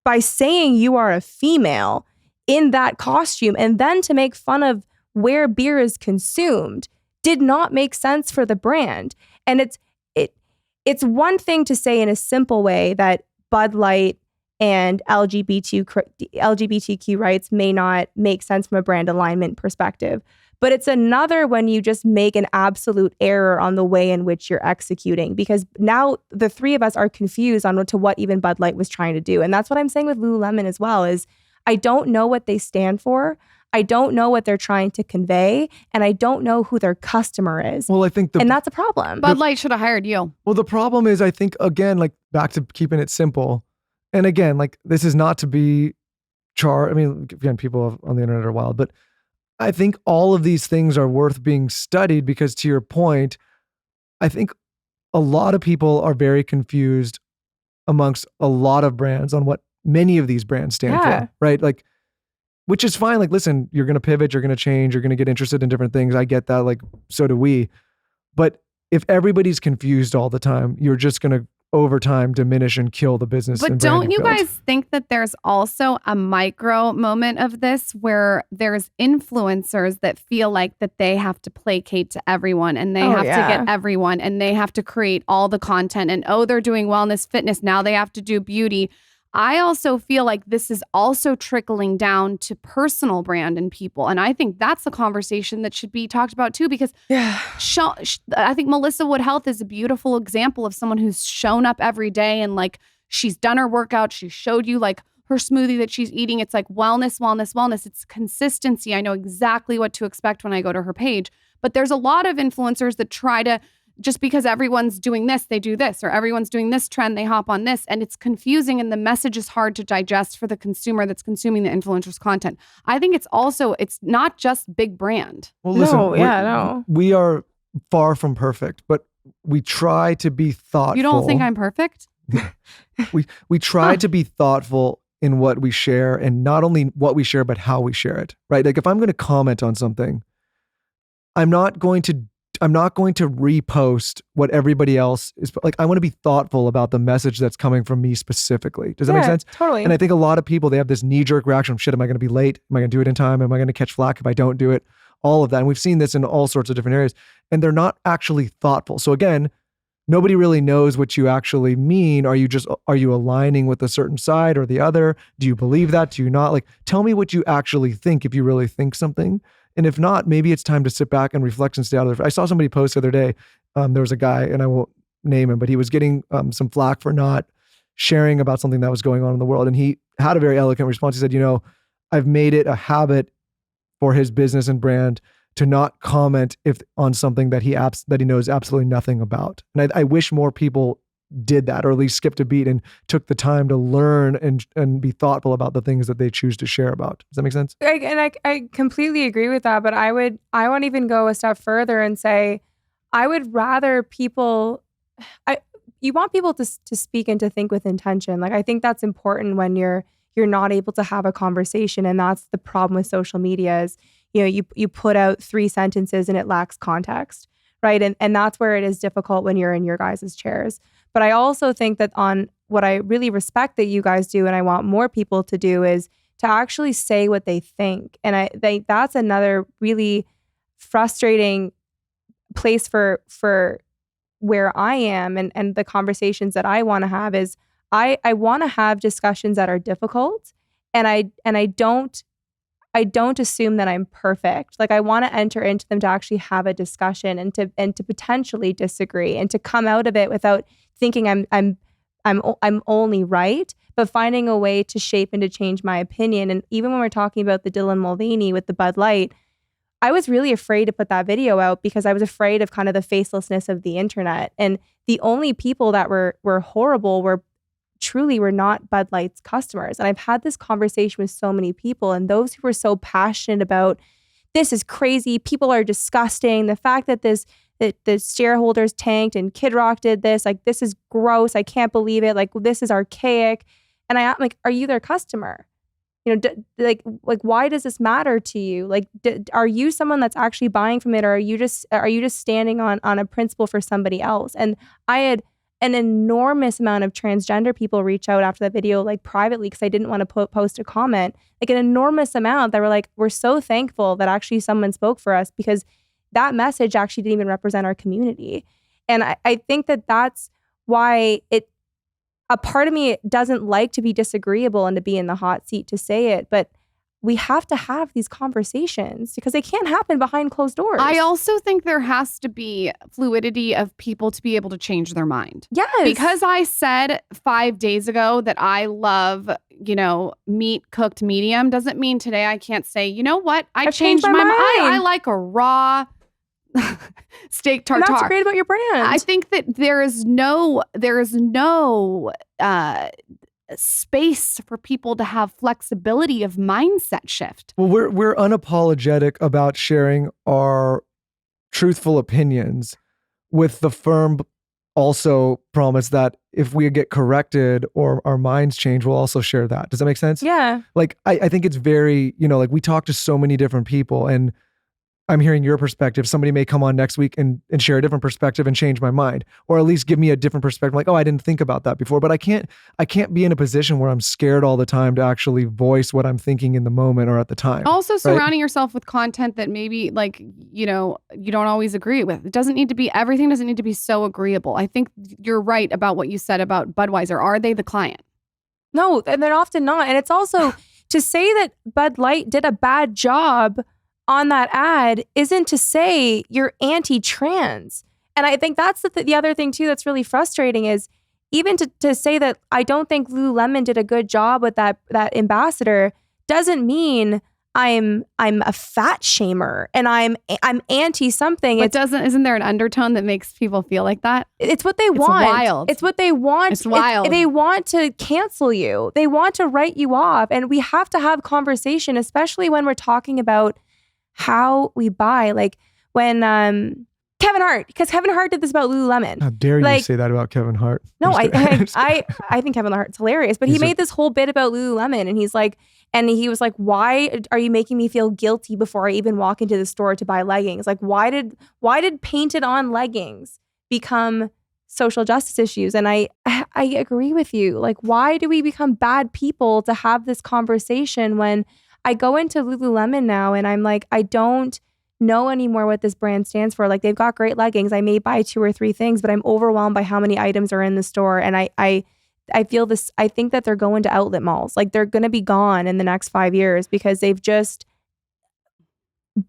by saying you are a female in that costume, and then to make fun of where beer is consumed, did not make sense for the brand. And it's one thing to say in a simple way that Bud Light and LGBTQ rights may not make sense from a brand alignment perspective. But it's another when you just make an absolute error on the way in which you're executing, because now the three of us are confused on to what even Bud Light was trying to do. And that's what I'm saying with Lululemon as well, is I don't know what they stand for. I don't know what they're trying to convey, and I don't know who their customer is. Well, I think and that's a problem. Bud Light should have hired you. Well, the problem is, I think, again, like back to keeping it simple. And again, like this is not to be I mean, again, people on the internet are wild, but I think all of these things are worth being studied because, to your point, I think a lot of people are very confused amongst a lot of brands on what many of these brands stand for, right? Like, which is fine. Like, listen, you're going to pivot, you're going to change, you're going to get interested in different things. I get that. Like, so do we. But if everybody's confused all the time, you're just going to over time diminish and kill the business. But don't you guys think that there's also a micro moment of this where there's influencers that feel like that they have to placate to everyone and they have to get everyone and they have to create all the content and they're doing wellness, fitness. Now they have to do beauty. I also feel like this is also trickling down to personal brand and people. And I think that's a conversation that should be talked about too, because I think Melissa Wood Health is a beautiful example of someone who's shown up every day and like she's done her workout. She showed you like her smoothie that she's eating. It's like wellness, wellness, wellness. It's consistency. I know exactly what to expect when I go to her page. But there's a lot of influencers that try to, just because everyone's doing this, they do this, or everyone's doing this trend, they hop on this. And it's confusing and the message is hard to digest for the consumer that's consuming the influencer's content. I think it's not just big brand. Well, listen, we are far from perfect, but we try to be thoughtful. You don't think I'm perfect? we try to be thoughtful in what we share, and not only what we share, but how we share it, right? Like if I'm going to comment on something, I'm not going to repost what everybody else is. Like, I want to be thoughtful about the message that's coming from me specifically. Does that make sense? Totally. And I think a lot of people, they have this knee-jerk reaction of, shit, am I going to be late? Am I going to do it in time? Am I going to catch flack if I don't do it? All of that. And we've seen this in all sorts of different areas. And they're not actually thoughtful. So again, nobody really knows what you actually mean. Are you aligning with a certain side or the other? Do you believe that? Do you not? Like, tell me what you actually think if you really think something. And if not, maybe it's time to sit back and reflect and stay out of it. I saw somebody post the other day. There was a guy, and I will name him, but he was getting some flack for not sharing about something that was going on in the world. And he had a very eloquent response. He said, I've made it a habit for his business and brand to not comment on something that he knows absolutely nothing about. And I wish more people did that, or at least skipped a beat and took the time to learn and be thoughtful about the things that they choose to share about. Does that make sense? I completely agree with that, but I want to even go a step further and say, I would rather you want people to speak and to think with intention. Like, I think that's important when you're not able to have a conversation. And that's the problem with social media is, you put out 3 sentences and it lacks context, right? And that's where it is difficult when you're in your guys' chairs. But I also think that on what I really respect that you guys do, and I want more people to do, is to actually say what they think. And I think that's another really frustrating place for where I am and the conversations that I want to have is I want to have discussions that are difficult, and I don't assume that I'm perfect. Like, I want to enter into them to actually have a discussion and to potentially disagree and to come out of it without thinking I'm only right, but finding a way to shape and to change my opinion. And even when we're talking about the Dylan Mulvaney with the Bud Light, I was really afraid to put that video out because I was afraid of kind of the facelessness of the internet. And the only people that were horrible were not Bud Light's customers. And I've had this conversation with so many people, and those who were so passionate about this is crazy, people are disgusting, the fact that the shareholders tanked and Kid Rock did this, like, this is gross, I can't believe it, like, this is archaic. And I'm like, are you their customer? Like why does this matter to you? Like, are you someone that's actually buying from it, or are you just standing on a principle for somebody else? And I had an enormous amount of transgender people reach out after that video, like, privately, because I didn't want to post a comment, like an enormous amount that were like, we're so thankful that actually someone spoke for us, because that message actually didn't even represent our community. And I think that that's why a part of me doesn't like to be disagreeable and to be in the hot seat to say it, but we have to have these conversations because they can't happen behind closed doors. I also think there has to be fluidity of people to be able to change their mind. Yes. Because I said 5 days ago that I love, meat cooked medium doesn't mean today I can't say, you know what? I've changed my mind. I like a raw steak tartare. And that's great about your brand. I think that there is no space for people to have flexibility of mindset shift. Well, we're unapologetic about sharing our truthful opinions with the firm also promise that if we get corrected or our minds change, we'll also share that. Does that make sense? Yeah. Like, I think it's very, like, we talk to so many different people, and I'm hearing your perspective. Somebody may come on next week and share a different perspective and change my mind, or at least give me a different perspective. Like, oh, I didn't think about that before, but I can't be in a position where I'm scared all the time to actually voice what I'm thinking in the moment or at the time. Also surrounding yourself with content that maybe, like, you don't always agree with. Everything doesn't need to be so agreeable. I think you're right about what you said about Budweiser. Are they the client? No, and they're often not. And it's also to say that Bud Light did a bad job on that ad isn't to say you're anti-trans. And I think that's the other thing too that's really frustrating is even to say that I don't think Lululemon did a good job with that ambassador doesn't mean I'm a fat shamer and I'm anti something. But isn't there an undertone that makes people feel like that? It's what they want. It's wild. It's what they want. It's wild. They want to cancel you. They want to write you off. And we have to have conversation, especially when we're talking about how we buy. Like when Kevin Hart, because Kevin Hart did this about Lululemon. How dare you say that about Kevin Hart? No, I think Kevin Hart's hilarious, but he made this whole bit about Lululemon, and he was like, why are you making me feel guilty before I even walk into the store to buy leggings? Like, why did painted on leggings become social justice issues? And I agree with you. Like, why do we become bad people to have this conversation when I go into Lululemon now and I'm like, I don't know anymore what this brand stands for. Like, they've got great leggings. I may buy 2 or 3 things, but I'm overwhelmed by how many items are in the store. And I feel this, I think that they're going to outlet malls. Like, they're going to be gone in the next 5 years because they've just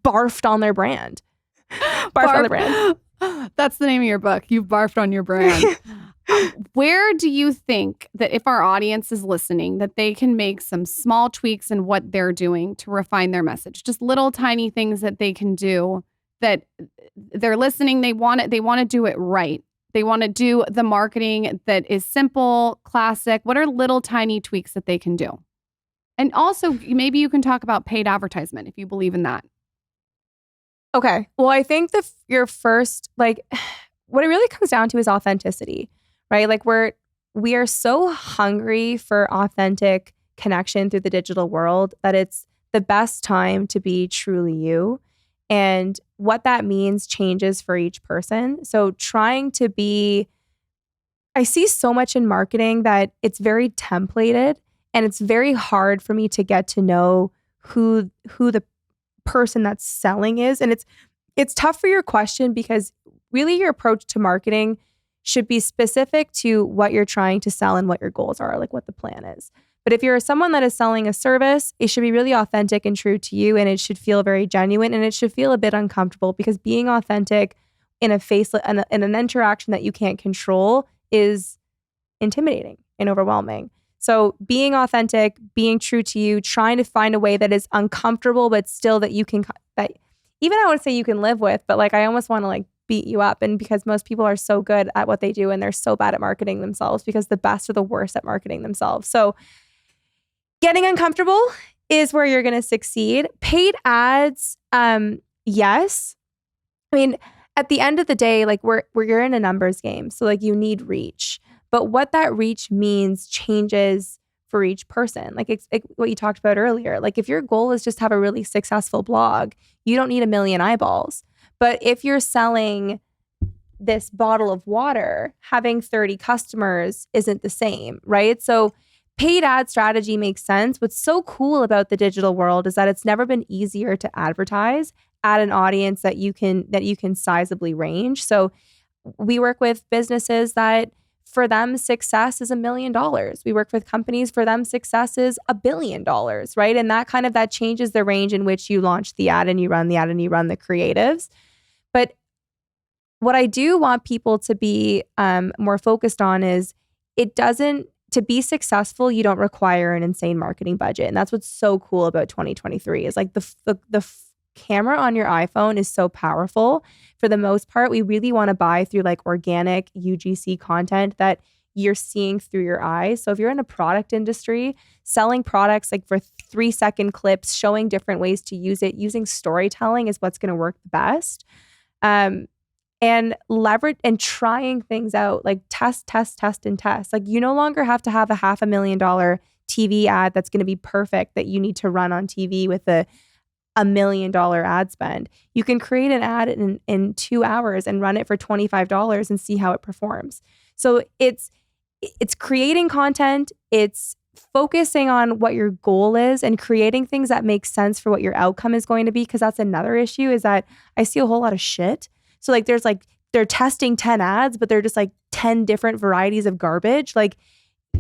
barfed on their brand. Barfed on their brand. That's the name of your book. You've barfed on your brand. Where do you think that if our audience is listening, that they can make some small tweaks in what they're doing to refine their message? Just little tiny things that they can do that they're listening. They want to do it right. They want to do the marketing that is simple, classic. What are little tiny tweaks that they can do? And also, maybe you can talk about paid advertisement if you believe in that. Okay. Well, I think your first, like, what it really comes down to is authenticity, right? Like we are so hungry for authentic connection through the digital world that it's the best time to be truly you. And what that means changes for each person. So I see so much in marketing that it's very templated and it's very hard for me to get to know who the person that's selling is. And it's tough for your question because really your approach to marketing should be specific to what you're trying to sell and what your goals are, like what the plan is. But if you're someone that is selling a service, it should be really authentic and true to you, and it should feel very genuine, and it should feel a bit uncomfortable because being authentic in in an interaction that you can't control is intimidating and overwhelming. So being authentic, being true to you, trying to find a way that is uncomfortable, but still that you can, that even I want to say you can live with, but like I almost want to like beat you up. And because most people are so good at what they do and they're so bad at marketing themselves because the best are the worst at marketing themselves. So getting uncomfortable is where you're going to succeed. Paid ads, yes. I mean, at the end of the day, like you're in a numbers game. So like you need reach. But what that reach means changes for each person. Like it's what you talked about earlier. Like if your goal is just to have a really successful blog, you don't need 1 million eyeballs. But if you're selling this bottle of water, having 30 customers isn't the same, right? So paid ad strategy makes sense. What's so cool about the digital world is that it's never been easier to advertise at an audience that you can sizably range. So we work with businesses that for them, success is $1 million. We work with companies for them, success is $1 billion, right? And that changes the range in which you launch the ad and you run the ad and you run the creatives. But what I do want people to be more focused on is to be successful, you don't require an insane marketing budget. And that's what's so cool about 2023 is like the camera on your iPhone is so powerful. For the most part, we really want to buy through like organic UGC content that you're seeing through your eyes. So if you're in a product industry, selling products like for 3-second clips, showing different ways to use it, using storytelling is what's going to work the best. And leverage and trying things out, like test. Like you no longer have to have a $500,000 TV ad that's going to be perfect that you need to run on TV with a $1 million ad spend. You can create an ad in 2 hours and run it for $25 and see how it performs. So it's creating content, it's focusing on what your goal is and creating things that make sense for what your outcome is going to be. Because that's another issue is that I see a whole lot of shit. So like there's like they're testing 10 ads, but they're just like 10 different varieties of garbage. Like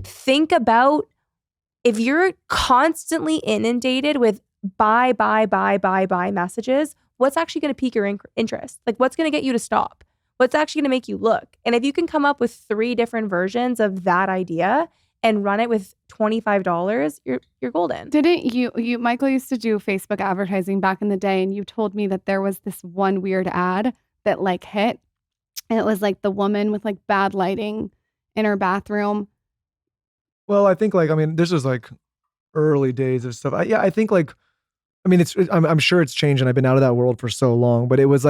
think about if you're constantly inundated with buy messages, what's actually going to pique your interest? Like what's going to get you to stop? What's actually going to make you look? And if you can come up with 3 different versions of that idea and run it with $25, you're golden. Didn't you Michael used to do Facebook advertising back in the day, and you told me that there was this one weird ad that like hit, and it was like the woman with like bad lighting in her bathroom. Well, I think this is like early days of stuff. I think I'm sure it's changed, and I've been out of that world for so long, but it was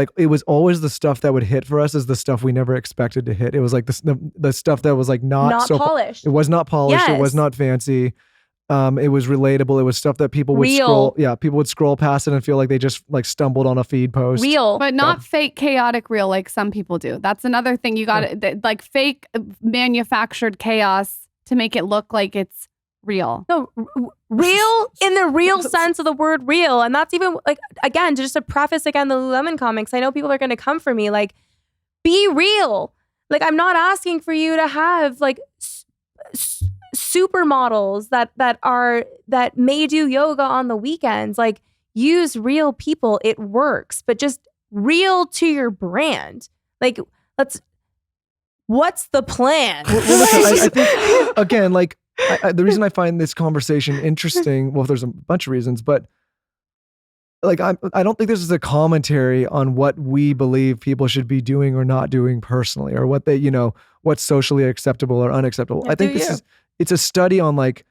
always the stuff that would hit for us is the stuff we never expected to hit. It was like the stuff that was like not so polished. It was not polished. Yes. It was not fancy. It was relatable. It was stuff that people would people would scroll past it and feel like they just like stumbled on a feed post. Real. But not fake chaotic real like some people do. That's another thing you got to like fake manufactured chaos to make it look like it's real. No, real in the real sense of the word real. And that's even like, again, just to preface again, the Lululemon comics, I know people are going to come for me, like, be real. Like, I'm not asking for you to have like supermodels that may do yoga on the weekends. Like, use real people. It works, but just real to your brand. Like, what's the plan? Well, listen, I think, again, like, the reason I find this conversation interesting, well, there's a bunch of reasons, but like, I don't think this is a commentary on what we believe people should be doing or not doing personally, or what they, what's socially acceptable or unacceptable. Yeah, I think it's a study on like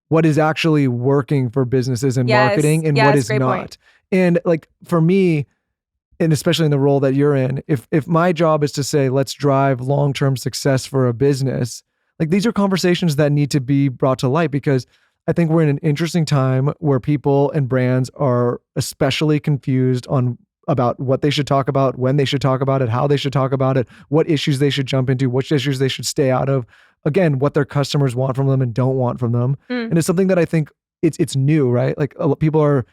what is actually working for businesses and marketing and what is not. Point. And like, for me, and especially in the role that you're in, if my job is to say, let's drive long-term success for a business, like, these are conversations that need to be brought to light, because I think we're in an interesting time where people and brands are especially confused about what they should talk about, when they should talk about it, how they should talk about it, what issues they should jump into, which issues they should stay out of. Again, what their customers want from them and don't want from them. And it's something that I think it's new, right? Like, people are,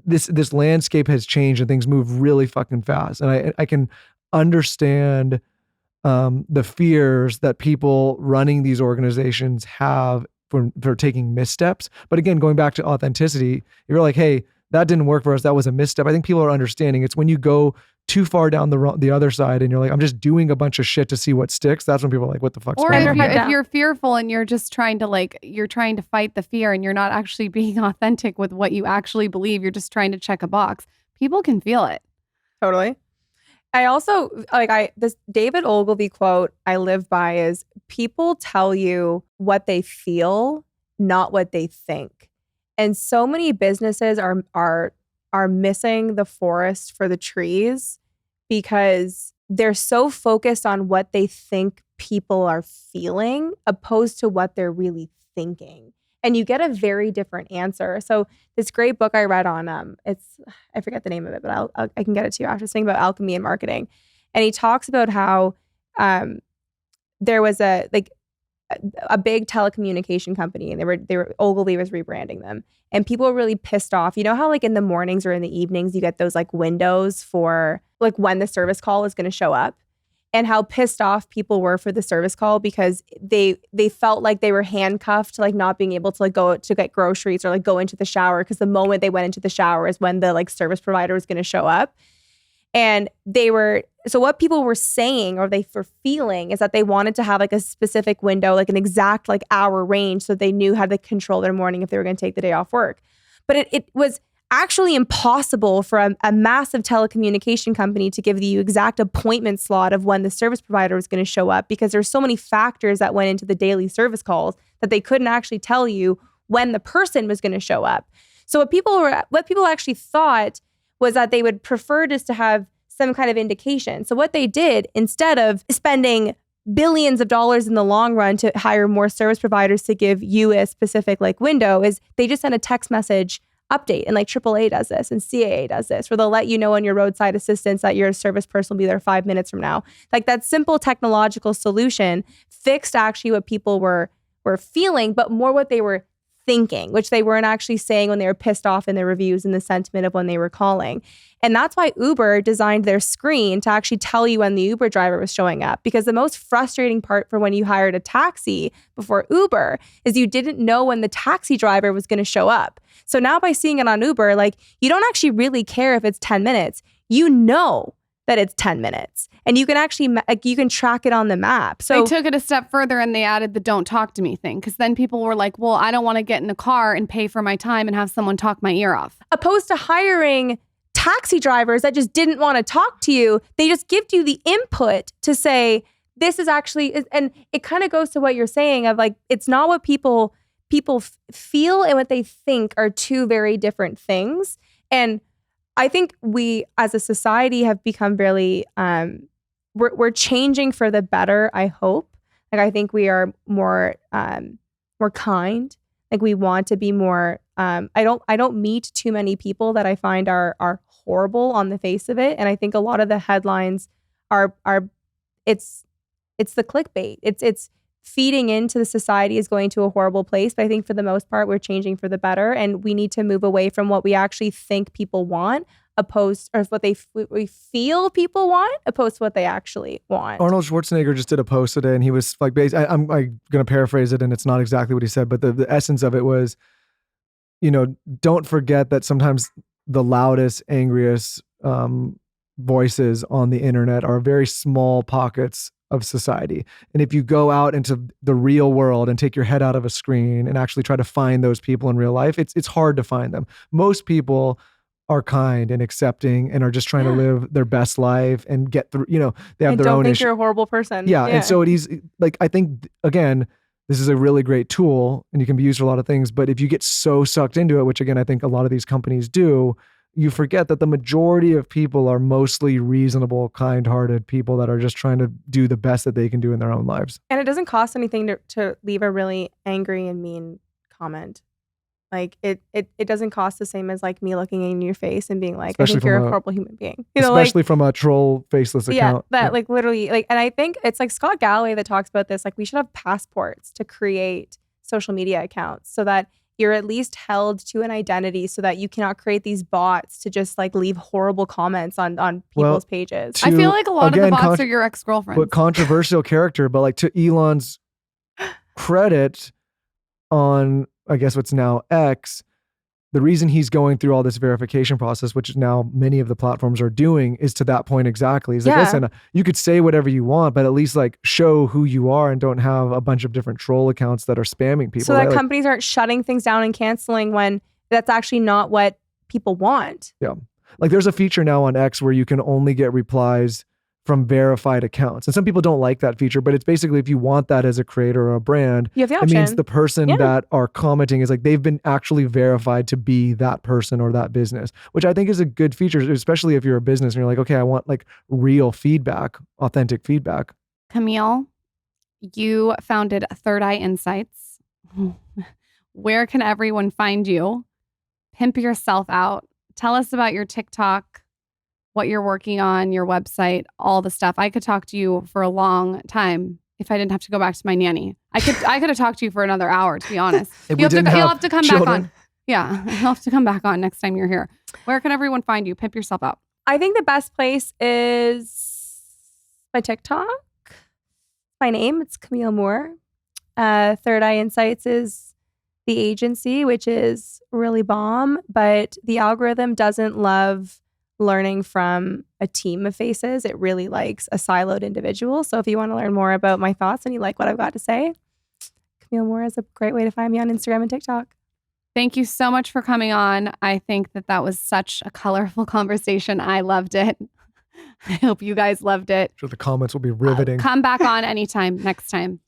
this landscape has changed and things move really fucking fast. And I can understand the fears that people running these organizations have for taking missteps. But again, going back to authenticity, if you're like, hey, that didn't work for us, that was a misstep, I think people are understanding. It's when you go too far down the other side and you're like, I'm just doing a bunch of shit to see what sticks, that's when people are like, what the fuck's going on? Or if you're fearful and you're just trying to fight the fear and you're not actually being authentic with what you actually believe, you're just trying to check a box, people can feel it. Totally. I also, this David Ogilvy quote I live by is, people tell you what they feel, not what they think. And so many businesses are missing the forest for the trees because they're so focused on what they think people are feeling opposed to what they're really thinking. And you get a very different answer. So this great book I read on, I forget the name of it, but I can get it to you after, something about alchemy and marketing. And he talks about how there was a big telecommunication company, and they were Ogilvy was rebranding them, and people were really pissed off. You know how like in the mornings or in the evenings you get those like windows for like when the service call is going to show up, and how pissed off people were for the service call because they felt like they were handcuffed to like not being able to like go to get groceries or like go into the shower, because the moment they went into the shower is when the like service provider was going to show up. And so what people were saying, or they were feeling, is that they wanted to have like a specific window, like an exact like hour range, so they knew how to control their morning if they were going to take the day off work. But it was actually impossible for a massive telecommunication company to give the exact appointment slot of when the service provider was going to show up, because there's so many factors that went into the daily service calls that they couldn't actually tell you when the person was going to show up. So what people actually thought was that they would prefer just to have some kind of indication. So what they did, instead of spending billions of dollars in the long run to hire more service providers to give you a specific like window, is they just send a text message update. And like AAA does this and CAA does this, where they'll let you know on your roadside assistance that your service person will be there 5 minutes from now. Like, that simple technological solution fixed actually what people were feeling, but more what they were thinking, which they weren't actually saying when they were pissed off in their reviews and the sentiment of when they were calling. And that's why Uber designed their screen to actually tell you when the Uber driver was showing up. Because the most frustrating part for when you hired a taxi before Uber is you didn't know when the taxi driver was going to show up. So now by seeing it on Uber, like, you don't actually really care if it's 10 minutes. You know that it's 10 minutes. And you can actually, you can track it on the map. So they took it a step further and they added the don't talk to me thing. Because then people were like, well, I don't want to get in a car and pay for my time and have someone talk my ear off. Opposed to hiring taxi drivers that just didn't want to talk to you. They just give you the input to say, this is actually, and it kind of goes to what you're saying of like, it's not what people feel and what they think are two very different things. And I think we as a society have become really, we're changing for the better, I hope. Like, I think we are more kind. Like, we want to be more, I don't meet too many people that I find are horrible on the face of it. And I think a lot of the headlines are it's the clickbait. It's feeding into the society is going to a horrible place. But I think for the most part, we're changing for the better. And we need to move away from what we actually think people want, opposed, or what we feel people want, opposed to what they actually want. Arnold Schwarzenegger just did a post today, and he was like, I'm going to paraphrase it, and it's not exactly what he said, but the essence of it was, don't forget that sometimes the loudest, angriest, voices on the internet are very small pockets of society. And if you go out into the real world and take your head out of a screen and actually try to find those people in real life, it's hard to find them. Most people are kind and accepting and are just trying to live their best life and get through, they have And their don't own think issue. you're a horrible person. Yeah. And so it is like, I think, again, this is a really great tool and you can be used for a lot of things. But if you get so sucked into it, which again, I think a lot of these companies do, you forget that the majority of people are mostly reasonable, kind-hearted people that are just trying to do the best that they can do in their own lives. And it doesn't cost anything to leave a really angry and mean comment. Like it doesn't cost the same as like me looking in your face and being like, Especially I think you're from a horrible human being. Especially from a troll faceless account. Yeah, that like literally like, and I think it's like Scott Galloway that talks about this. Like we should have passports to create social media accounts so that you're at least held to an identity so that you cannot create these bots to just like leave horrible comments on people's pages. I feel like a lot of the bots are your ex-girlfriends. But controversial character, but like to Elon's credit on, I guess what's now X, the reason he's going through all this verification process, which now many of the platforms are doing, is to that point exactly. He's like, listen, you could say whatever you want, but at least like show who you are and don't have a bunch of different troll accounts that are spamming people. So that companies aren't shutting things down and canceling when that's actually not what people want. Yeah. Like there's a feature now on X where you can only get replies from verified accounts. And some people don't like that feature, but it's basically if you want that as a creator or a brand, you have the it option. means the person that are commenting is like they've been actually verified to be that person or that business, which I think is a good feature, especially if you're a business and you're like, okay, I want like real feedback, authentic feedback. Camille, you founded Third Eye Insights. Where can everyone find you? Pimp yourself out. Tell us about your TikTok, what you're working on, your website, all the stuff. I could talk to you for a long time if I didn't have to go back to my nanny. I could have talked to you for another hour, to be honest. You'll have to come back on. Yeah, you'll have to come back on next time you're here. Where can everyone find you? Pimp yourself out. I think the best place is my TikTok. My name, it's Camille Moore. Third Eye Insights is the agency, which is really bomb, but the algorithm doesn't love learning from a team of faces. It really likes a siloed individual. So if you want to learn more about my thoughts and you like what I've got to say, Camille Moore is a great way to find me on Instagram and TikTok. Thank you so much for coming on. I think that was such a colorful conversation. I loved it. I hope you guys loved it. I'm sure the comments will be riveting. Come back on anytime next time.